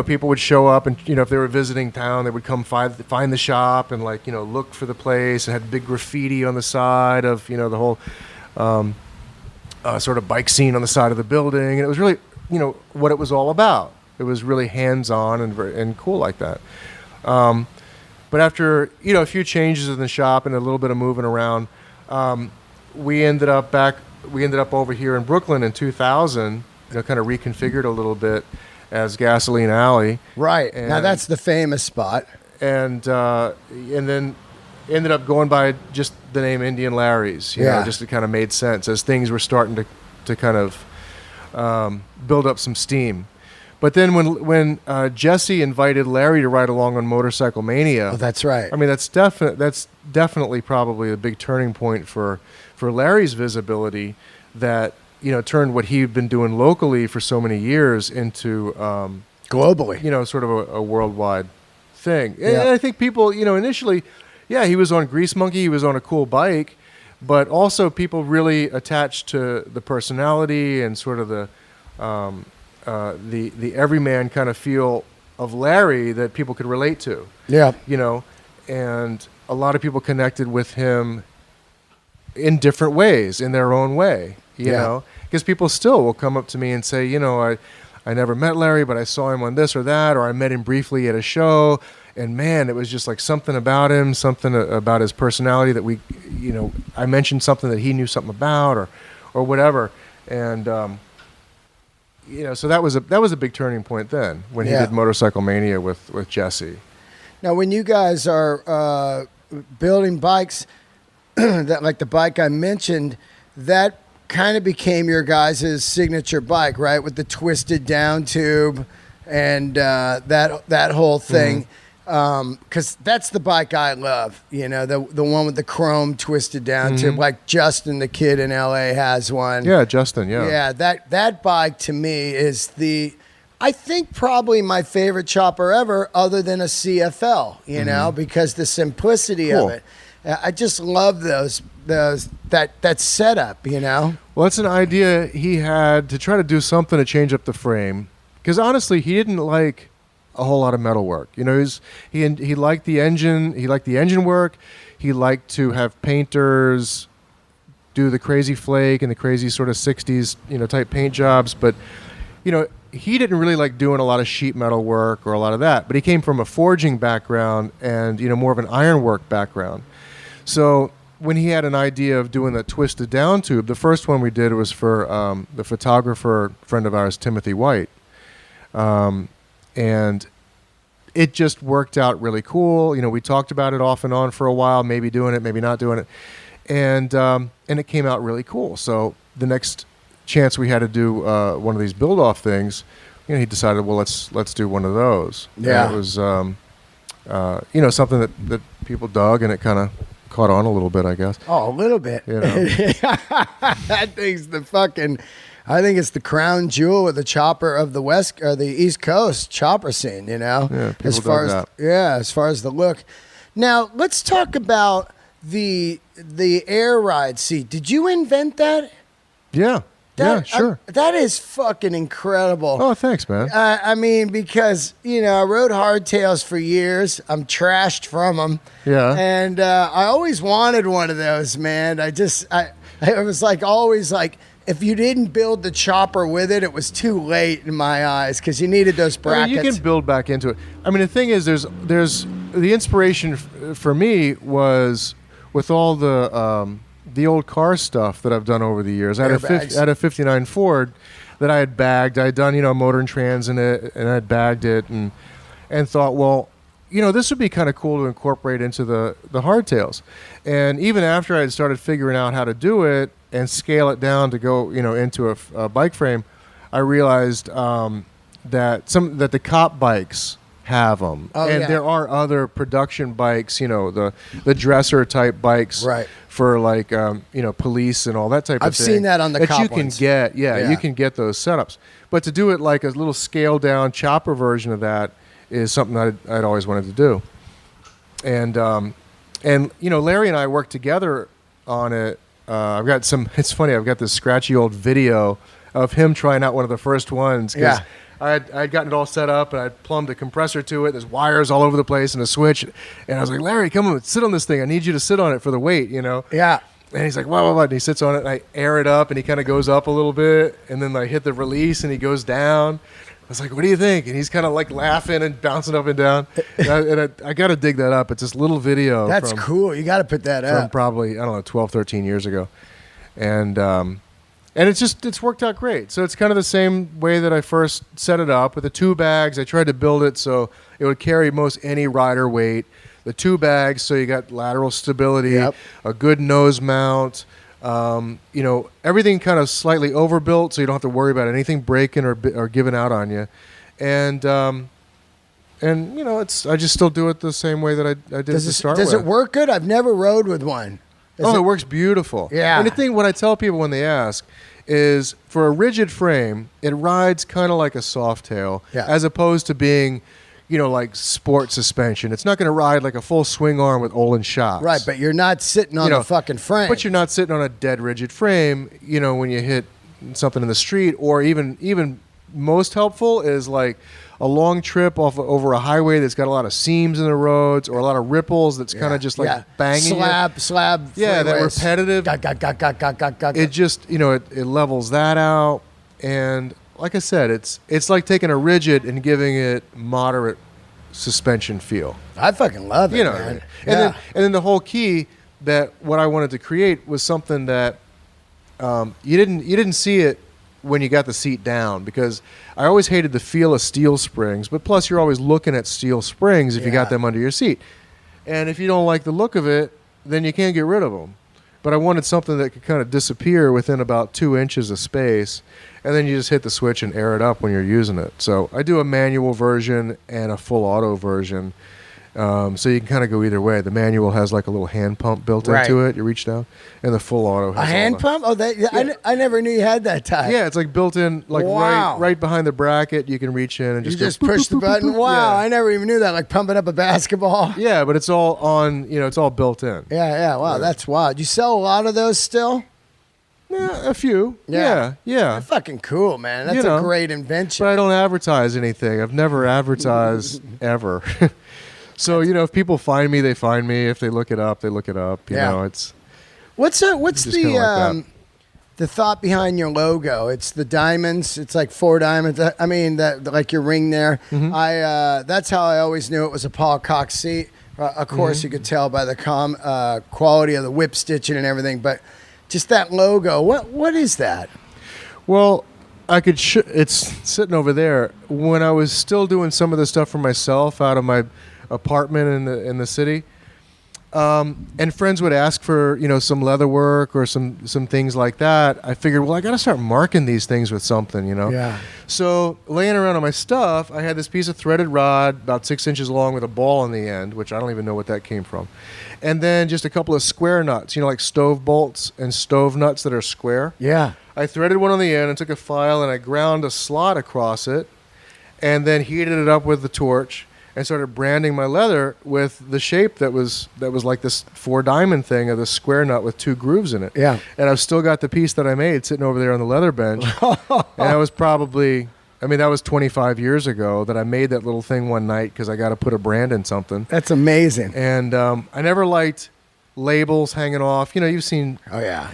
People would show up and, if they were visiting town, they would come find the shop and look for the place and had big graffiti on the side of, the whole sort of bike scene on the side of the building. And it was really, what it was all about. It was really hands-on and cool like that. But after, a few changes in the shop and a little bit of moving around, we ended up over here in Brooklyn in 2000, kind of reconfigured a little bit as Gasoline Alley. Right. Now that's the famous spot. And then ended up going by just the name Indian Larry's. You know, just it kind of made sense as things were starting to kind of build up some steam. But then when Jesse invited Larry to ride along on Motorcycle Mania, oh, that's right. I mean, that's definitely probably a big turning point for Larry's visibility that, turned what he'd been doing locally for so many years into globally, sort of a worldwide thing. Yeah. And I think people, initially, yeah, he was on Grease Monkey, he was on a cool bike, but also people really attached to the personality and sort of the everyman kind of feel of Larry that people could relate to. Yeah. And a lot of people connected with him in different ways, in their own way, you know, because people still will come up to me and say, I never met Larry, but I saw him on this or that, or I met him briefly at a show, and man, it was just like something about him, something about his personality that I mentioned something that he knew something about, or whatever, and so that was a big turning point then when he did Motorcycle Mania with Jesse. Now, when you guys are building bikes, that like the bike I mentioned, that kind of became your guys' signature bike, right? With the twisted down tube and that whole thing. Because that's the bike I love, the one with the chrome twisted down tube, like Justin, the kid in LA, has one. Yeah, Justin, yeah. Yeah, that bike to me is I think probably my favorite chopper ever, other than a CFL, because the simplicity of it. I just love that setup, Well, it's an idea he had to try to do something to change up the frame, because honestly, he didn't like a whole lot of metal work. He liked the engine. He liked the engine work. He liked to have painters do the crazy flake and the crazy sort of 60s, type paint jobs. But, he didn't really like doing a lot of sheet metal work or a lot of that. But he came from a forging background and, more of an ironwork background. So when he had an idea of doing the twisted down tube, the first one we did was for the photographer friend of ours, Timothy White. And it just worked out really cool. We talked about it off and on for a while, maybe doing it, maybe not doing it. And it came out really cool. So the next chance we had to do one of these build-off things, he decided, well, let's do one of those. Yeah. And it was, something that people dug, and it kind of caught on a little bit, I guess. Oh, a little bit. That thing's I think it's the crown jewel of the chopper of the West or the East Coast chopper scene, Yeah, as far as the look. Now, let's talk about the air ride seat. Did you invent that? Yeah. Yeah, sure. That is fucking incredible. Oh, thanks, man. I mean, because, I rode hardtails for years. I'm trashed from them. Yeah. And I always wanted one of those, man. I was like, always like, if you didn't build the chopper with it, it was too late in my eyes because you needed those brackets. You can build back into it. I mean, the thing is, there's the inspiration for me was with all the old car stuff that I've done over the years. I had a 59 Ford that I had bagged. I had done, motor and trans in it, and I had bagged it and thought, well, this would be kind of cool to incorporate into the hardtails. And even after I had started figuring out how to do it and scale it down to go, into a bike frame, I realized that the cop bikes have them, there are other production bikes, the dresser type bikes, right, for like police and all that type of thing. I've seen that on the cop you can ones. get, you can get those setups. But to do it like a little scaled down chopper version of that is something I'd always wanted to do. And Larry and I worked together on it. It's funny, I've got this scratchy old video of him trying out one of the first ones. Yeah. I'd gotten it all set up, and I'd plumbed a compressor to it. There's wires all over the place and a switch. And I was like, Larry, come on, sit on this thing. I need you to sit on it for the weight, Yeah. And he's like, what? And he sits on it, and I air it up, and he kind of goes up a little bit. And then I hit the release, and he goes down. I was like, what do you think? And he's kind of like laughing and bouncing up and down. I got to dig that up. It's this little video. That's cool. You got to put that up. From probably, 12, 13 years ago. And it's worked out great. So it's kind of the same way that I first set it up with the two bags. I tried to build it so it would carry most any rider weight. The two bags, so you got lateral stability, a good nose mount, Everything kind of slightly overbuilt, so you don't have to worry about anything breaking or giving out on you. And I just still do it the same way that I did to start with. Does it work good? I've never rode with one. It works beautiful. Yeah. And the thing, what I tell people when they ask is, for a rigid frame, it rides kind of like a Softail, as opposed to being, like sport suspension. It's not going to ride like a full swing arm with Olin shocks. Right, but you're not sitting on the fucking frame. But you're not sitting on a dead rigid frame, when you hit something in the street, or even most helpful is like a long trip over a highway that's got a lot of seams in the roads or a lot of ripples that's kind of just like banging slab that repetitive. It just it levels that out. And like I said, it's like taking a rigid and giving it moderate suspension feel. I fucking love it, man. And then the whole key that what I wanted to create was something that you didn't see it when you got the seat down, because I always hated the feel of steel springs, but plus you're always looking at steel springs if you got them under your seat. And if you don't like the look of it, then you can't get rid of them. But I wanted something that could kind of disappear within about 2 inches of space, and then you just hit the switch and air it up when you're using it. So I do a manual version and a full auto version. So you can kind of go either way. The manual has like a little hand pump built into it. You reach down, and the full auto has a hand pump. Oh, I never knew you had that type. Yeah, it's like built in, like right behind the bracket. You can reach in and just push the button. Wow, I never even knew that. Like pumping up a basketball. Yeah, but it's all on. It's all built in. Yeah. Wow, that's wild. You sell a lot of those still? Yeah, a few. Yeah. They're fucking cool, man. That's a great invention. But I don't advertise anything. I've never advertised ever. So, if people find me, they find me. If they look it up, they look it up. You know, it's... What's the thought behind your logo? It's the diamonds. It's like 4 diamonds. I mean, like your ring there. Mm-hmm. That's how I always knew it was a Paul Cox seat. Of course, you could tell by the quality of the whip stitching and everything. But just that logo, what is that? Well, it's sitting over there. When I was still doing some of the stuff for myself out of my apartment in the city, and friends would ask for some leather work or some things like that, I figured, well, I got to start marking these things with something. So laying around on my stuff, I had this piece of threaded rod about 6 inches long with a ball on the end, which I don't even know what that came from, and then just a couple of square nuts, like stove bolts and stove nuts that are square. I threaded one on the end and took a file and I ground a slot across it, and then heated it up with the torch and started branding my leather with the shape that was like this 4 diamond thing of the square nut with 2 grooves in it. Yeah. And I've still got the piece that I made sitting over there on the leather bench. And that was that was 25 years ago that I made that little thing one night because I got to put a brand in something. That's amazing. And I never liked labels hanging off. You've seen. Oh yeah.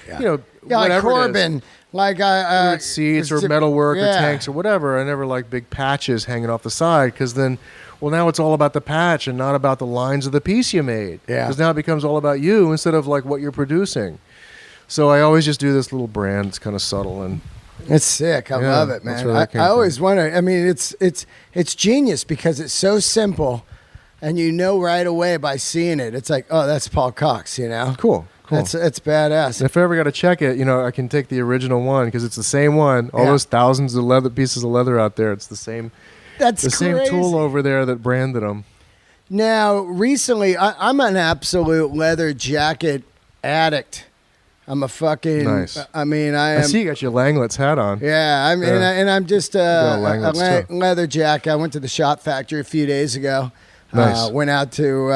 Like Corbin. Like seats or metalwork or tanks or whatever. I never liked big patches hanging off the side because then. Well, now it's all about the patch and not about the lines of the piece you made. Yeah. Because now it becomes all about you instead of like what you're producing. So I always just do this little brand. It's kind of subtle and it's sick. I love it, man. I always wonder. I mean, it's genius because it's so simple, and right away by seeing it. It's like, oh, that's Paul Cox. Cool. It's badass. And if I ever got to check it, I can take the original one because it's the same one. All those thousands of pieces of leather out there. It's the same. That's the crazy. Same tool over there that branded them. Now, recently, I'm an absolute leather jacket addict. I'm a fucking. Nice. I see you got your Langlet's hat on. Yeah, and I'm just a leather jacket. I went to the Shop Factory a few days ago. Nice. Went out to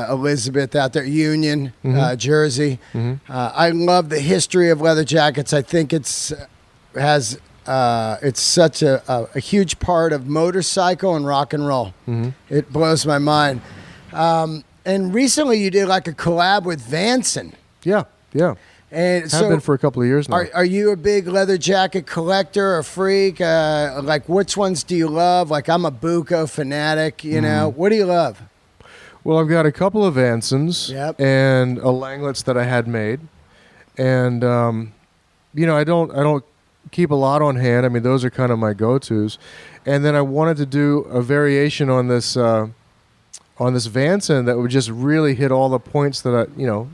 Elizabeth out there, Union, Jersey. Mm-hmm. I love the history of leather jackets. I think it's such a huge part of motorcycle and rock and roll. Mm-hmm. It blows my mind. And recently you did like a collab with Vanson. Yeah. And I've been for a couple of years now. Are you a big leather jacket collector or freak? Like which ones do you love? Like I'm a Buco fanatic, What do you love? Well, I've got a couple of Vansons and a Langlet's that I had made. And, I don't keep a lot on hand. I mean, those are kind of my go-tos. And then I wanted to do a variation on this Vanson that would just really hit all the points that I,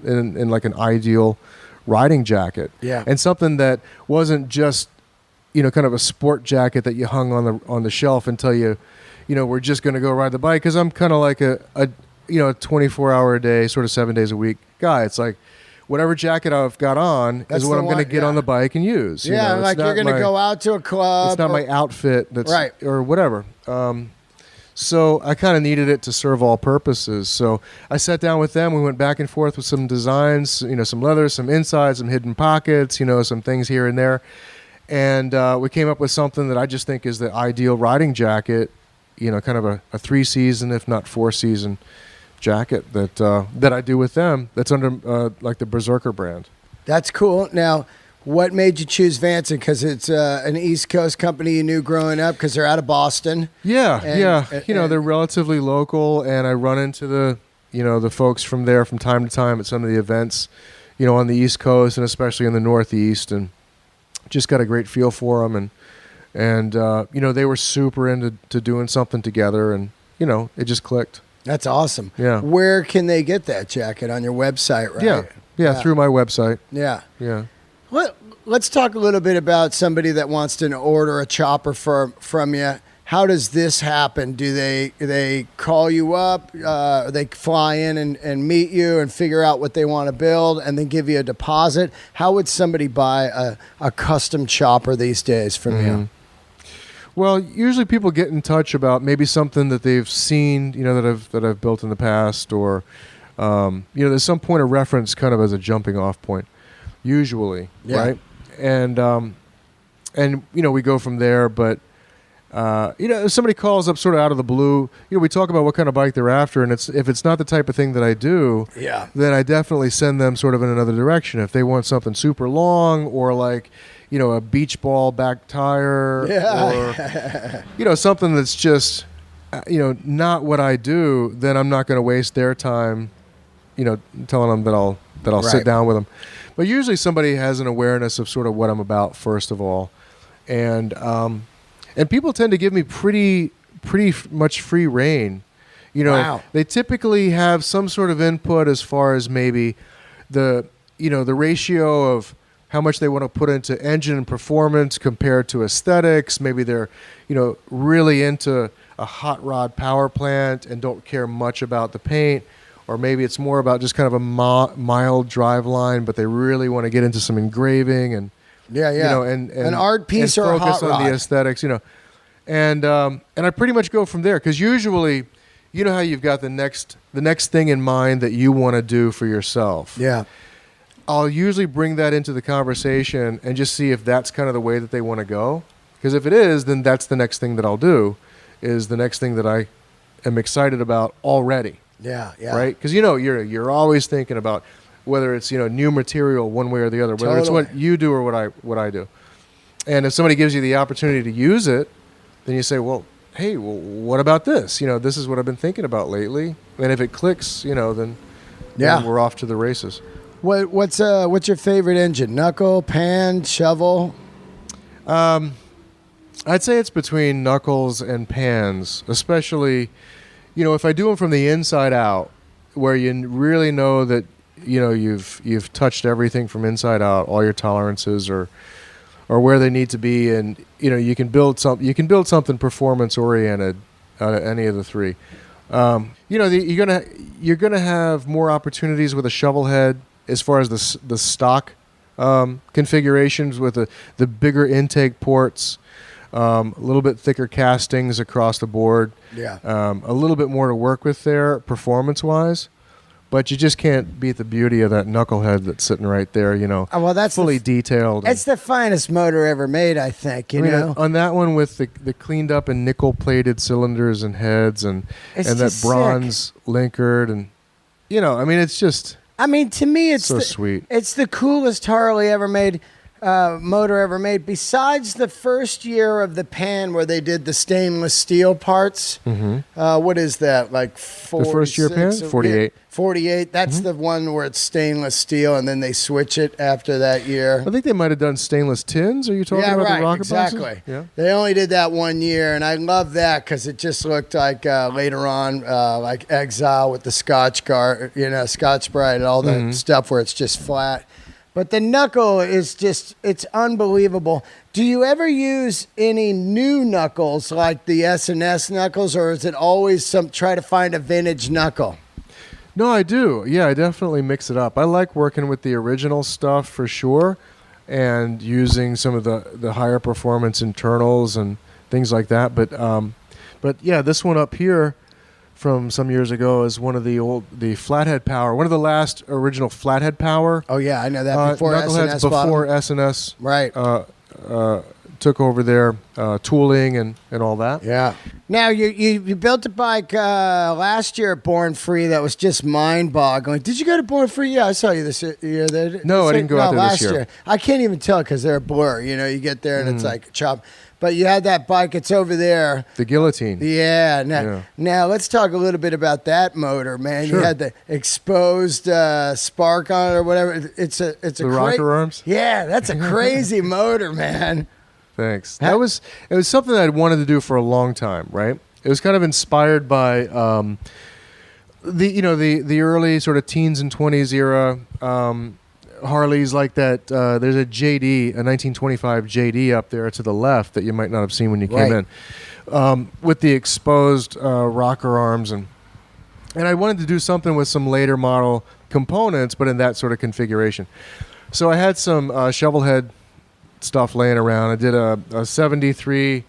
in like an ideal riding jacket. Yeah. And something that wasn't just, kind of a sport jacket that you hung on the shelf until we're just going to go ride the bike. Because I'm kind of like a 24-hour a day, sort of 7 days a week guy. It's like whatever jacket I've got on is what I'm going to get on the bike and use. Yeah, like you're going to go out to a club. It's not my outfit that's right. or whatever. So I kind of needed it to serve all purposes. So I sat down with them. We went back and forth with some designs, some leather, some inside, some hidden pockets, some things here and there. And we came up with something that I just think is the ideal riding jacket, kind of a 3-season, if not 4-season jacket that I do with them. That's under like the Berserker brand. That's cool. Now, what made you choose Vanson? Because it's an East Coast company you knew growing up because they're out of Boston. Yeah. They're relatively local, and I run into the folks from there from time to time at some of the events, on the East Coast and especially in the Northeast, and just got a great feel for them. And they were super into doing something together, and, it just clicked. That's awesome. Yeah. Where can they get that jacket? On your website, right? Yeah, through my website. Yeah. Yeah. Let's talk a little bit about somebody that wants to order a chopper from you. How does this happen? Do they call you up? They fly in and meet you and figure out what they want to build and then give you a deposit? How would somebody buy a custom chopper these days from you? Well, usually people get in touch about maybe something that they've seen, that I've built in the past, or there's some point of reference kind of as a jumping off point. Usually, right? And we go from there. But if somebody calls up sort of out of the blue, we talk about what kind of bike they're after, and if it's not the type of thing that I do, then I definitely send them sort of in another direction. If they want something super long, or like a beach ball back tire, or something that's just not what I do, then I'm not going to waste their time, telling them that I'll sit down with them. But usually somebody has an awareness of sort of what I'm about, first of all. And people tend to give me pretty much free rein. Wow. They typically have some sort of input as far as maybe the ratio of how much they want to put into engine and performance compared to aesthetics. Maybe they're, really into a hot rod power plant and don't care much about the paint. Or maybe it's more about just kind of a mild drive line, but they really want to get into some engraving and and an art piece and or a focus hot on rod. the aesthetics, and I pretty much go from there, because usually, how you've got the next thing in mind that you want to do for yourself. Yeah, I'll usually bring that into the conversation and just see if that's kind of the way that they want to go. Because if it is, then that's the next thing that I'll do, is the next thing that I am excited about already. Yeah. Right? Because you're always thinking about whether it's new material one way or the other, whether it's what you do or what I do. And if somebody gives you the opportunity to use it, then you say, well, hey, what about this? This is what I've been thinking about lately. And if it clicks, then we're off to the races. What's your favorite engine? Knuckle, pan, shovel? I'd say it's between knuckles and pans, especially. If I do them from the inside out, where you really know that you've touched everything from inside out, all your tolerances or where they need to be, and you can build something performance oriented out of any of the three. You're gonna have more opportunities with a shovel head as far as the stock configurations with the bigger intake ports. A little bit thicker castings across the board. Yeah. A little bit more to work with there, performance-wise. But you just can't beat the beauty of that knucklehead that's sitting right there, well, that's fully detailed. It's the finest motor ever made, I think, On that one with the cleaned up and nickel-plated cylinders and heads and that bronze linkered and, it's just... to me, it's so sweet. It's the coolest Harley ever made. Motor ever made, besides the first year of the pan where they did the stainless steel parts. Mm-hmm. What is that, like 46? The first year pan? 48. 48. That's the one where it's stainless steel, and then they switch it after that year. I think they might have done stainless tins. Are you talking about the rocket boxes? Exactly. Yeah. They only did that one year, and I love that because it just looked like later on, like Exile with the Scotch Brite and all that stuff where it's just flat. But the knuckle is just, it's unbelievable. Do you ever use any new knuckles like the S&S knuckles, or is it always try to find a vintage knuckle? No, I do. Yeah, I definitely mix it up. I like working with the original stuff for sure, and using some of the higher performance internals and things like that. But yeah, this one up here from some years ago is one of the Flathead Power, one of the last original Flathead Power. Oh yeah, I know that before S&S. Before S&S, right? Took over their tooling and all that. Yeah. Now you built a bike last year at Born Free that was just mind-boggling. Did you go to Born Free? Yeah, I saw you this year. No, I didn't go out there last this year. I can't even tell because they're a blur. You know, you get there and it's like chop. But you had that bike. It's over there. The Guillotine. Yeah. Now let's talk a little bit about that motor, man. Sure. You had the exposed spark on it or whatever. It's a the rocker arms. Yeah, that's a crazy motor, man. Thanks. It was something I'd wanted to do for a long time, right? It was kind of inspired by the early sort of teens and 20s era Harleys like that. There's a JD, a 1925 JD up there to the left that you might not have seen when you came in, with the exposed rocker arms, and I wanted to do something with some later model components, but in that sort of configuration. So I had some shovelhead stuff laying around. I did a 73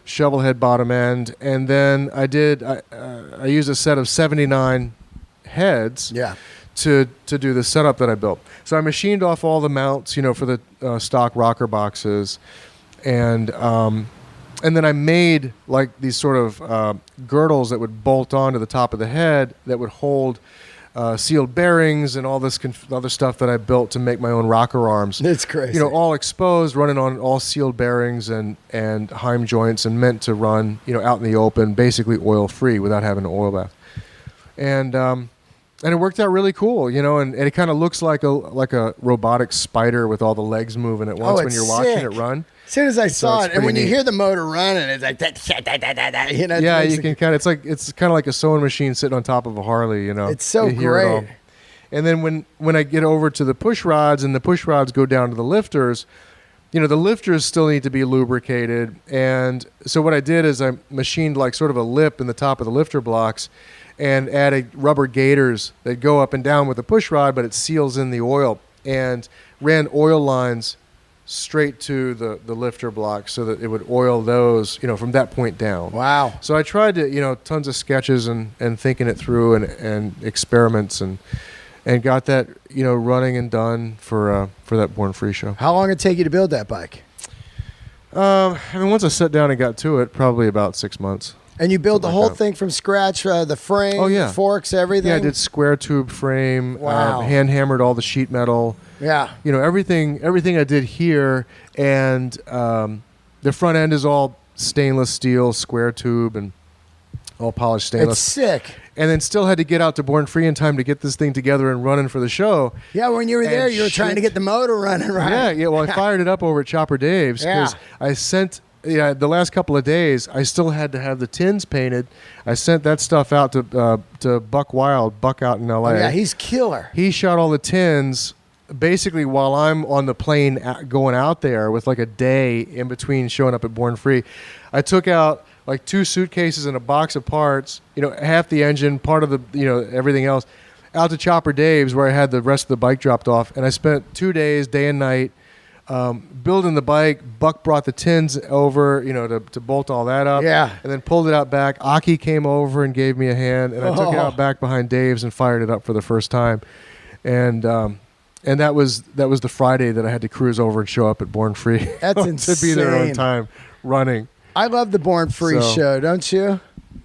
shovelhead bottom end, and then I used a set of 79 heads to do the setup that I built. So I machined off all the mounts, for the stock rocker boxes, and then I made like these sort of girdles that would bolt onto the top of the head that would hold sealed bearings and all this other stuff that I built to make my own rocker arms. It's crazy. All exposed, running on all sealed bearings and heim joints, and meant to run, out in the open, basically oil free without having an oil bath. And it worked out really cool, and it kind of looks like a robotic spider with all the legs moving at once when you're watching it run. As soon as I saw it, and when you hear the motor running, it's like that. Yeah, you can kind of. It's kind of like a sewing machine sitting on top of a Harley. It's so great. And then when I get over to the push rods, and the push rods go down to the lifters, the lifters still need to be lubricated. And so what I did is I machined like sort of a lip in the top of the lifter blocks, and added rubber gaiters that go up and down with the push rod, but it seals in the oil, and ran oil lines straight to the lifter block so that it would oil those, from that point down. Wow. So I tried to, tons of sketches and thinking it through and experiments and got that, running and done for that Born Free show. How long did it take you to build that bike? Once I sat down and got to it, probably about 6 months. And you built the whole thing from scratch, the frame, forks, everything? Yeah, I did square tube frame, wow. Hand hammered all the sheet metal. Yeah. Everything I did here, and the front end is all stainless steel, square tube, and all polished stainless. It's sick. And then still had to get out to Born Free in time to get this thing together and running for the show. Yeah, when you were there, you were trying to get the motor running, right? Yeah. Well, I fired it up over at Chopper Dave's because I sent... Yeah, the last couple of days, I still had to have the tins painted. I sent that stuff out to Buck Wild, Buck out in L.A. Oh, yeah, he's killer. He shot all the tins basically while I'm on the plane going out there with like a day in between showing up at Born Free. I took out like 2 suitcases and a box of parts, half the engine, part of the, everything else, out to Chopper Dave's where I had the rest of the bike dropped off. And I spent 2 days, day and night, building the bike. Buck brought the tins over, to bolt all that up. Yeah. And then pulled it out back. Aki came over and gave me a hand, and I took it out back behind Dave's and fired it up for the first time. And that was the Friday that I had to cruise over and show up at Born Free. That's insane. To be there on time, running. I love the Born Free show, don't you?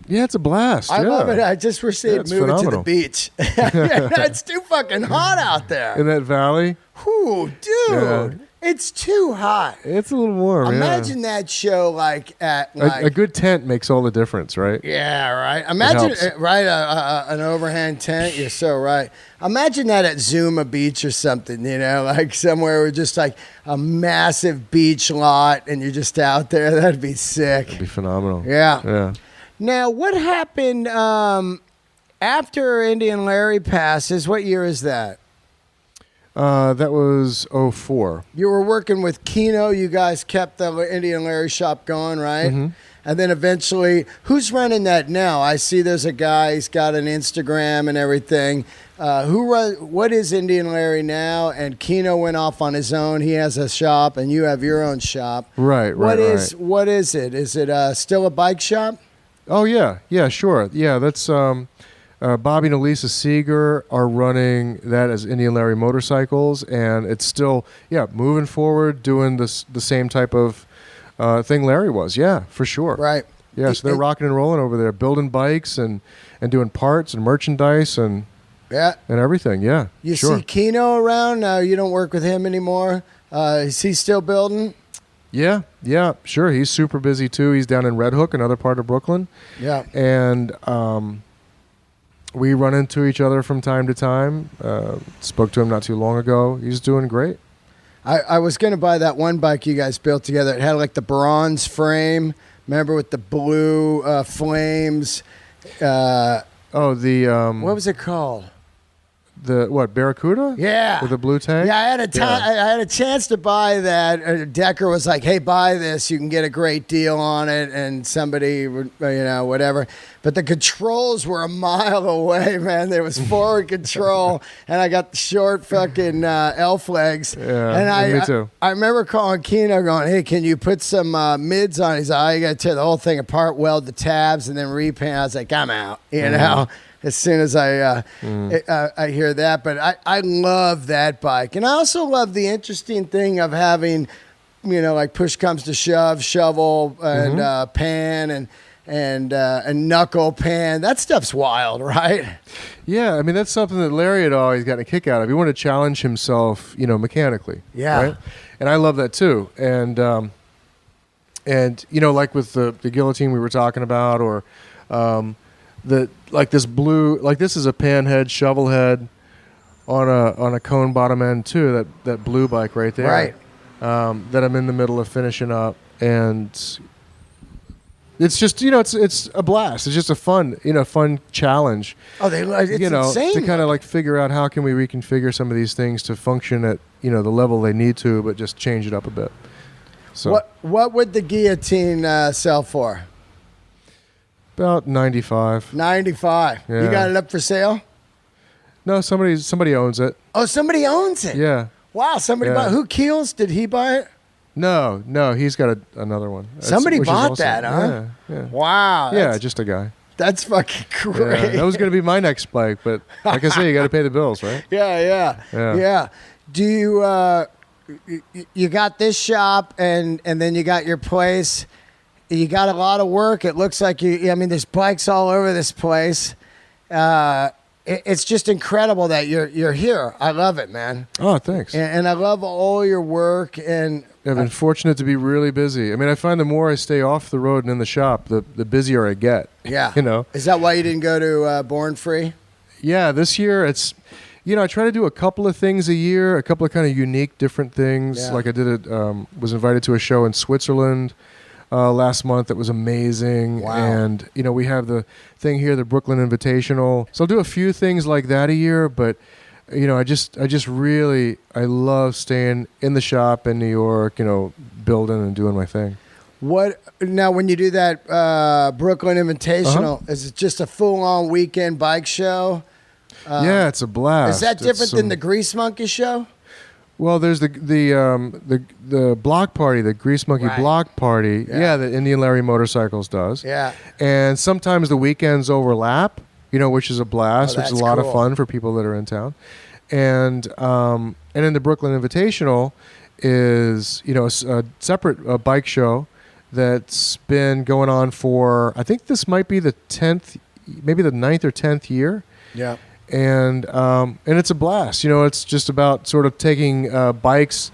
Yeah, it's a blast. I love it. I just received moving to the beach. It's too fucking hot out there. In that valley? Ooh, dude. Yeah. It's too hot. It's a little warm. Imagine that show like at a good tent makes all the difference, right? Yeah, right. Imagine an overhang tent. You're so right. Imagine that at Zuma Beach or something. Like somewhere with just like a massive beach lot, and you're just out there. That'd be sick. That'd be phenomenal. Yeah. Yeah. Now, what happened after Indian Larry passes? What year is that? That was '04. You were working with Kino. You guys kept the Indian Larry shop going, right? Mm-hmm. And then eventually, who's running that now? I see there's a guy. He's got an Instagram and everything. What is Indian Larry now? And Kino went off on his own. He has a shop, and you have your own shop. Right. What is it? Is it still a bike shop? Oh yeah, sure. Yeah, that's Bobby and Elisa Seeger are running that as Indian Larry Motorcycles, and it's still moving forward, doing the same type of thing Larry was. Yeah, for sure. Right. Yeah, so they're rocking and rolling over there, building bikes and doing parts and merchandise and everything. Yeah, you sure. see Kino around now? You don't work with him anymore. Is he still building? Yeah, sure. He's super busy too. He's down in Red Hook, another part of Brooklyn. Yeah, and we run into each other from time to time. Spoke to him not too long ago. He's doing great. I was going to buy that one bike you guys built together. It had like the bronze frame. Remember, with the blue flames. What was it called? The what, Barracuda? Yeah, with the blue tank. Yeah, I had a chance to buy that. Decker was like, "Hey, buy this. You can get a great deal on it." And somebody, whatever. But the controls were a mile away, man. There was forward control, and I got the short fucking elf legs. Yeah, and me too. I remember calling Kino, going, "Hey, can you put some mids on?" He's like, "Oh, you got to tear the whole thing apart, weld the tabs, and then repaint." I was like, "I'm out," you know. As soon as I hear that, but I love that bike, and I also love the interesting thing of having, like push comes to shove, shovel and pan and knuckle pan. That stuff's wild, right? Yeah, I mean that's something that Larry had always gotten a kick out of. He wanted to challenge himself, mechanically. Yeah, right? And I love that too. And like with the guillotine we were talking about, or this blue, like this is a pan head, shovel head on a cone bottom end too. That blue bike right there, right? That I'm in the middle of finishing up, and it's just it's a blast. It's just a fun challenge. Oh, it's insane to kind of like figure out how can we reconfigure some of these things to function at the level they need to, but just change it up a bit. So what would the guillotine sell for? About 95. 95. Yeah. You got it up for sale? No, somebody owns it. Oh, somebody owns it. Yeah. Wow, somebody bought. Who Keels? Did he buy it? No, he's got another one. Somebody bought that, huh? Yeah. Wow. Yeah, just a guy. That's fucking great. Yeah, that was going to be my next bike, but like I say, you got to pay the bills, right? Yeah. Do you got this shop and then you got your place? You got a lot of work. It looks like there's bikes all over this place. It's just incredible that you're here. I love it, man. Oh, thanks. And I love all your work. And I've been fortunate to be really busy. I mean, I find the more I stay off the road and in the shop, the busier I get. Yeah. Is that why you didn't go to Born Free? Yeah, this year it's, I try to do a couple of things a year, a couple of kind of unique, different things. Yeah. Like I did was invited to a show in Switzerland last month that was amazing. Wow. And we have the thing here, the Brooklyn Invitational. So I'll do a few things like that a year, but I just really love staying in the shop in New York, building and doing my thing. What now when you do that Brooklyn Invitational, is it just a full-on weekend bike show? Yeah, it's a blast. Is that different than the Grease Monkey show? Well, there's the block party, the Grease Monkey block party. Yeah, that Indian Larry Motorcycles does. Yeah. And sometimes the weekends overlap, which is a blast, which is a lot of fun for people that are in town. And then the Brooklyn Invitational is, a separate bike show that's been going on for, I think this might be the 10th, maybe the 9th or 10th year. Yeah. And it's a blast. It's just about sort of taking bikes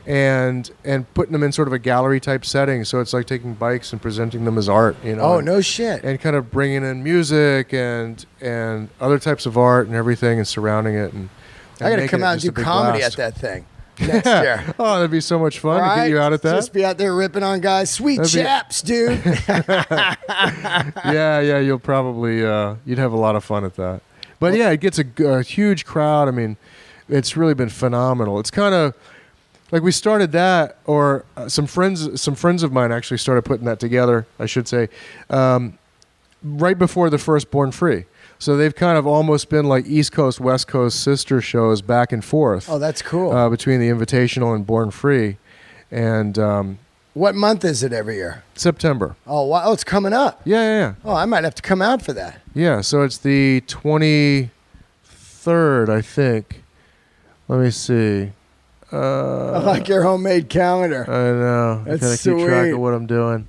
and putting them in sort of a gallery type setting. So it's like taking bikes and presenting them as art. Oh, no shit. And kind of bringing in music and other types of art and everything and surrounding it. And I got to come out and do comedy blast. At that thing next year. Oh, that'd be so much fun to get you out at that. Just be out there ripping on guys. Sweet chaps, dude. Yeah. You'll probably you'd have a lot of fun at that. But yeah, it gets a huge crowd. I mean, it's really been phenomenal. It's kind of like we started that, or some friends of mine actually started putting that together, I should say, right before the first Born Free. So they've kind of almost been like East Coast, West Coast sister shows back and forth. Oh, that's cool. Between the Invitational and Born Free. And what month is it every year? September. Oh, wow. Oh, it's coming up. Yeah. Oh, I might have to come out for that. Yeah, so it's the 23rd, I think. Let me see. I like your homemade calendar. I know. That's I sweet. keep track of what I'm doing.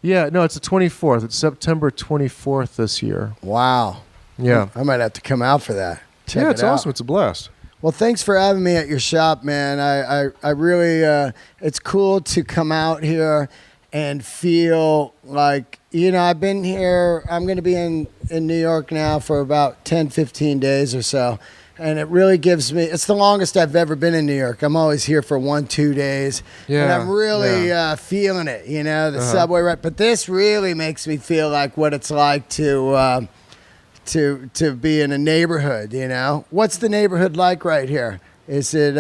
Yeah, no, it's the 24th. It's September 24th this year. Wow. Yeah. I might have to come out for that. Check yeah, it's it out. awesome. It's a blast. Well, thanks for having me at your shop, man. I really, it's cool to come out here and feel like, I've been here, I'm going to be in New York now for about 10, 15 days or so. And it really gives me, it's the longest I've ever been in New York. I'm always here for 1-2 days. Yeah. And I'm really feeling it, the subway ride. But this really makes me feel like what it's like to be in a neighborhood, What's the neighborhood like right here? Is it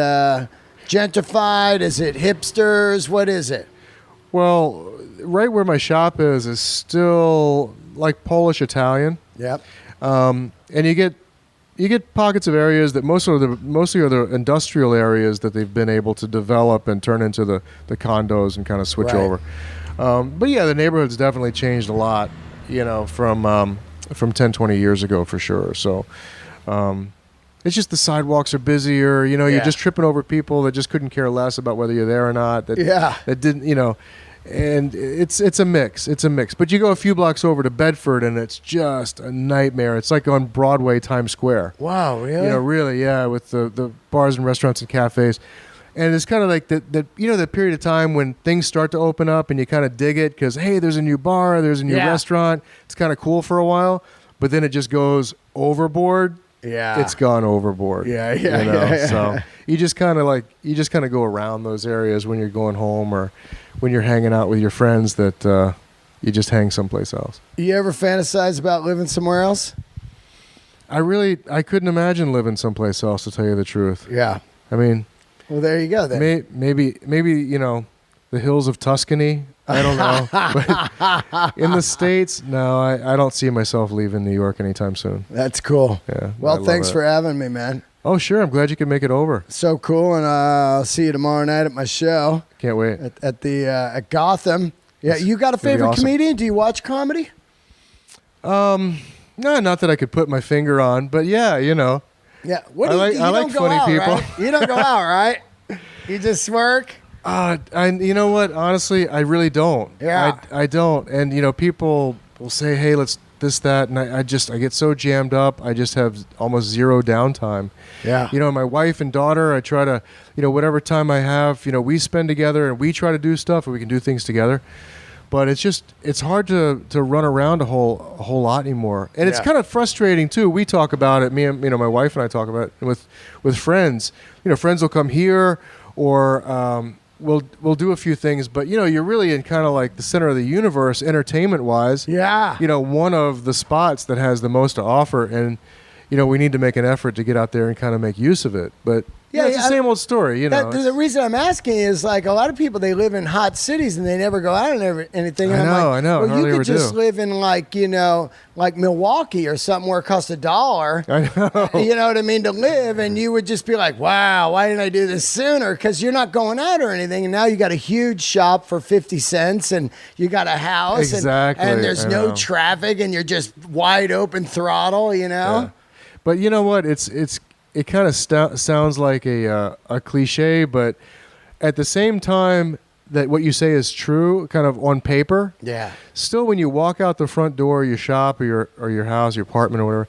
gentrified? Is it hipsters? What is it? Well, right where my shop is still like Polish Italian. Yep. And you get pockets of areas that mostly are the industrial areas that they've been able to develop and turn into the condos and kind of switch over. But yeah, the neighborhood's definitely changed a lot, from 10, 20 years ago for sure. So it's just the sidewalks are busier. You're just tripping over people that just couldn't care less about whether you're there or not. That didn't, and it's a mix. It's a mix. But you go a few blocks over to Bedford and it's just a nightmare. It's like on Broadway, Times Square. Wow, really? Really, yeah, with the bars and restaurants and cafes. And it's kind of like that period of time when things start to open up and you kind of dig it because, hey, there's a new bar, there's a new restaurant. It's kind of cool for a while, but then it just goes overboard. Yeah. It's gone overboard. Yeah. So you just kind of go around those areas when you're going home or when you're hanging out with your friends that you just hang someplace else. You ever fantasize about living somewhere else? I couldn't imagine living someplace else, to tell you the truth. Yeah. I mean, well, there you go then. Maybe the hills of Tuscany. I don't know. But in the States, no, I don't see myself leaving New York anytime soon. That's cool. Yeah. Well, thanks for having me, man. Oh, sure. I'm glad you could make it over. So cool. And I'll see you tomorrow night at my show. Can't wait. At Gotham. Yeah. You got a favorite comedian? Do you watch comedy? No, not that I could put my finger on, but yeah. Yeah. What do you I like funny people. Right? You don't go out, right? You just work? You know what? Honestly, I really don't. Yeah. I don't. And, people will say, hey, let's this, that. And I get so jammed up. I just have almost zero downtime. Yeah. My wife and daughter, I try to, whatever time I have, we spend together and we try to do stuff and we can do things together. But it's hard to run around a whole lot anymore. And it's kind of frustrating too. We talk about it, me and my wife and I talk about it with friends. Friends will come here or we'll do a few things, but you're really in kind of like the center of the universe entertainment wise. Yeah. One of the spots that has the most to offer, and we need to make an effort to get out there and kind of make use of it. But it's the same old story, The reason I'm asking is like a lot of people, they live in hot cities and they never go out and anything. And I know. Well, you could just live in like Milwaukee or something where it costs $1. I know. You know what I mean, to live, and you would just be like, wow, why didn't I do this sooner? Because you're not going out or anything, and now you got a huge shop for 50 cents, and you got a house, exactly, and there's no traffic, and you're just wide open throttle, Yeah. But you know what? It kind of sounds like a cliche, but at the same time that what you say is true, kind of on paper. Yeah. Still, when you walk out the front door of your shop or your house, your apartment or whatever,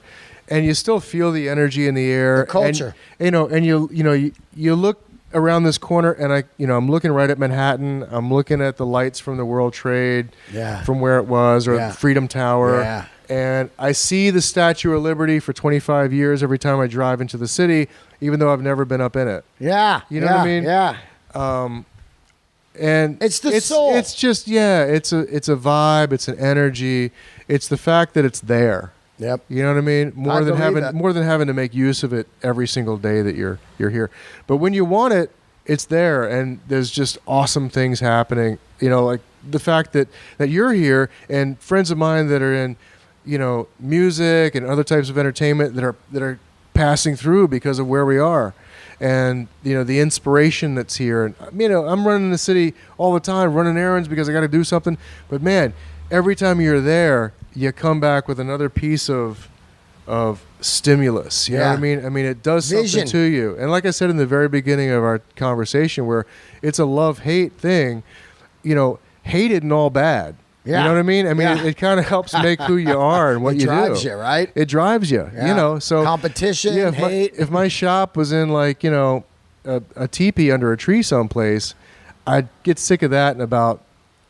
and you still feel the energy in the air, the culture, and you look around this corner, and I'm looking right at Manhattan. I'm looking at the lights from the World Trade, from where it was, or the Freedom Tower. Yeah. And I see the Statue of Liberty for 25 years every time I drive into the city, even though I've never been up in it. Yeah. You know what I mean? Yeah. And it's the soul. It's just, it's a vibe. It's an energy. It's the fact that it's there. Yep. You know what I mean? I believe that. More than having to make use of it every single day that you're here. But when you want it, it's there, and there's just awesome things happening. You know, like the fact that you're here, and friends of mine that are in, you know, music and other types of entertainment that are passing through because of where we are. And, you know, the inspiration that's here. And, you know, I'm running the city all the time, running errands because I got to do something. But, man, every time you're there, you come back with another piece of stimulus. You know what I mean? I mean, it does something to you. And like I said in the very beginning of our conversation, where it's a love-hate thing, you know, hate it and all bad. Yeah. You know what I mean? I mean, it kind of helps make who you are and what you do. It drives you, right? It drives you, you know. So competition, hate. If my shop was in, like, you know, a teepee under a tree someplace, I'd get sick of that in about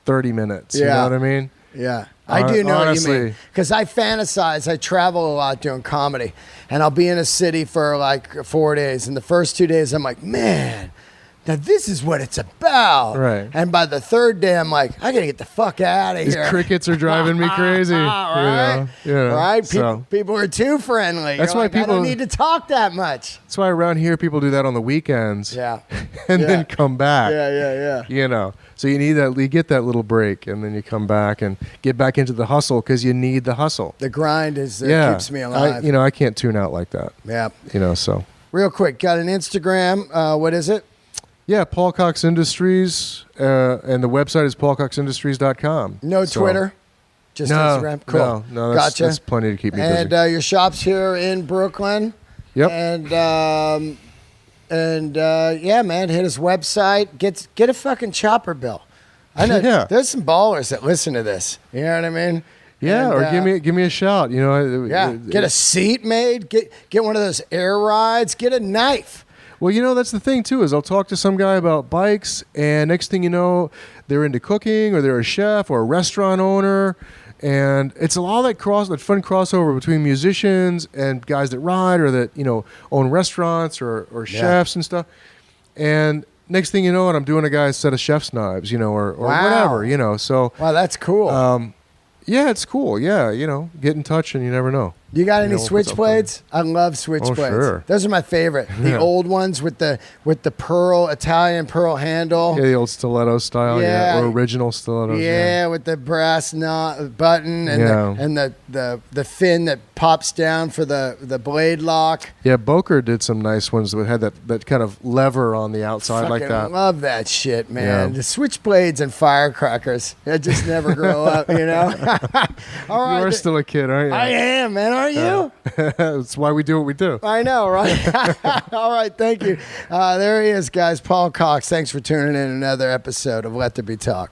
30 minutes. You know what I mean? Yeah. I do know honestly. what you mean. Because I fantasize. I travel a lot doing comedy. And I'll be in a city for like 4 days. And the first 2 days, I'm like, man, now this is what it's about. Right. And by the third day, I'm like, I got to get the fuck out of here. These crickets are driving me crazy. Right? You know, right? So. People are too friendly. That's why people I don't need to talk that much. That's why around here people do that on the weekends. Yeah. And then come back. Yeah. You know. So you need that. You get that little break, and then you come back and get back into the hustle because you need the hustle. The grind keeps me alive. I can't tune out like that. Yeah. You know, so. Real quick, got an Instagram. What is it? Yeah, Paul Cox Industries, and the website is paulcoxindustries.com. No Twitter? Just Instagram? Cool. No, gotcha. That's plenty to keep me busy. And your shop's here in Brooklyn. Yep. And yeah, man, hit his website. Get a fucking chopper bill. I know there's some ballers that listen to this. You know what I mean? Yeah, and, or give me a shout. You know, get a seat made. Get one of those air rides. Get a knife. Well, you know, that's the thing too. Is I'll talk to some guy about bikes, and next thing you know, they're into cooking, or they're a chef, or a restaurant owner. And it's a lot of that fun crossover between musicians and guys that ride or that, you know, own restaurants or chefs and stuff. And next thing you know, I'm doing a guy's set of chef's knives, you know, or whatever, you know. So wow, that's cool. Yeah, it's cool. Yeah, you know, get in touch and you never know. You got any Switchblades? I love Switchblades. Oh, sure. Those are my favorite. The old ones with the Italian pearl handle. Yeah, the old stiletto style, or original stilettos. Yeah, with the brass button and the fin that pops down for the blade lock. Yeah, Boker did some nice ones that had that kind of lever on the outside like that. I love that shit, man. Yeah. The Switchblades and firecrackers. That just never grow up, you know? All right. You are still a kid, aren't you? I am, man. Aren't you? That's why we do what we do. I know, right? All right, thank you. There he is, guys. Paul Cox. Thanks for tuning in another episode of Let There Be Talk.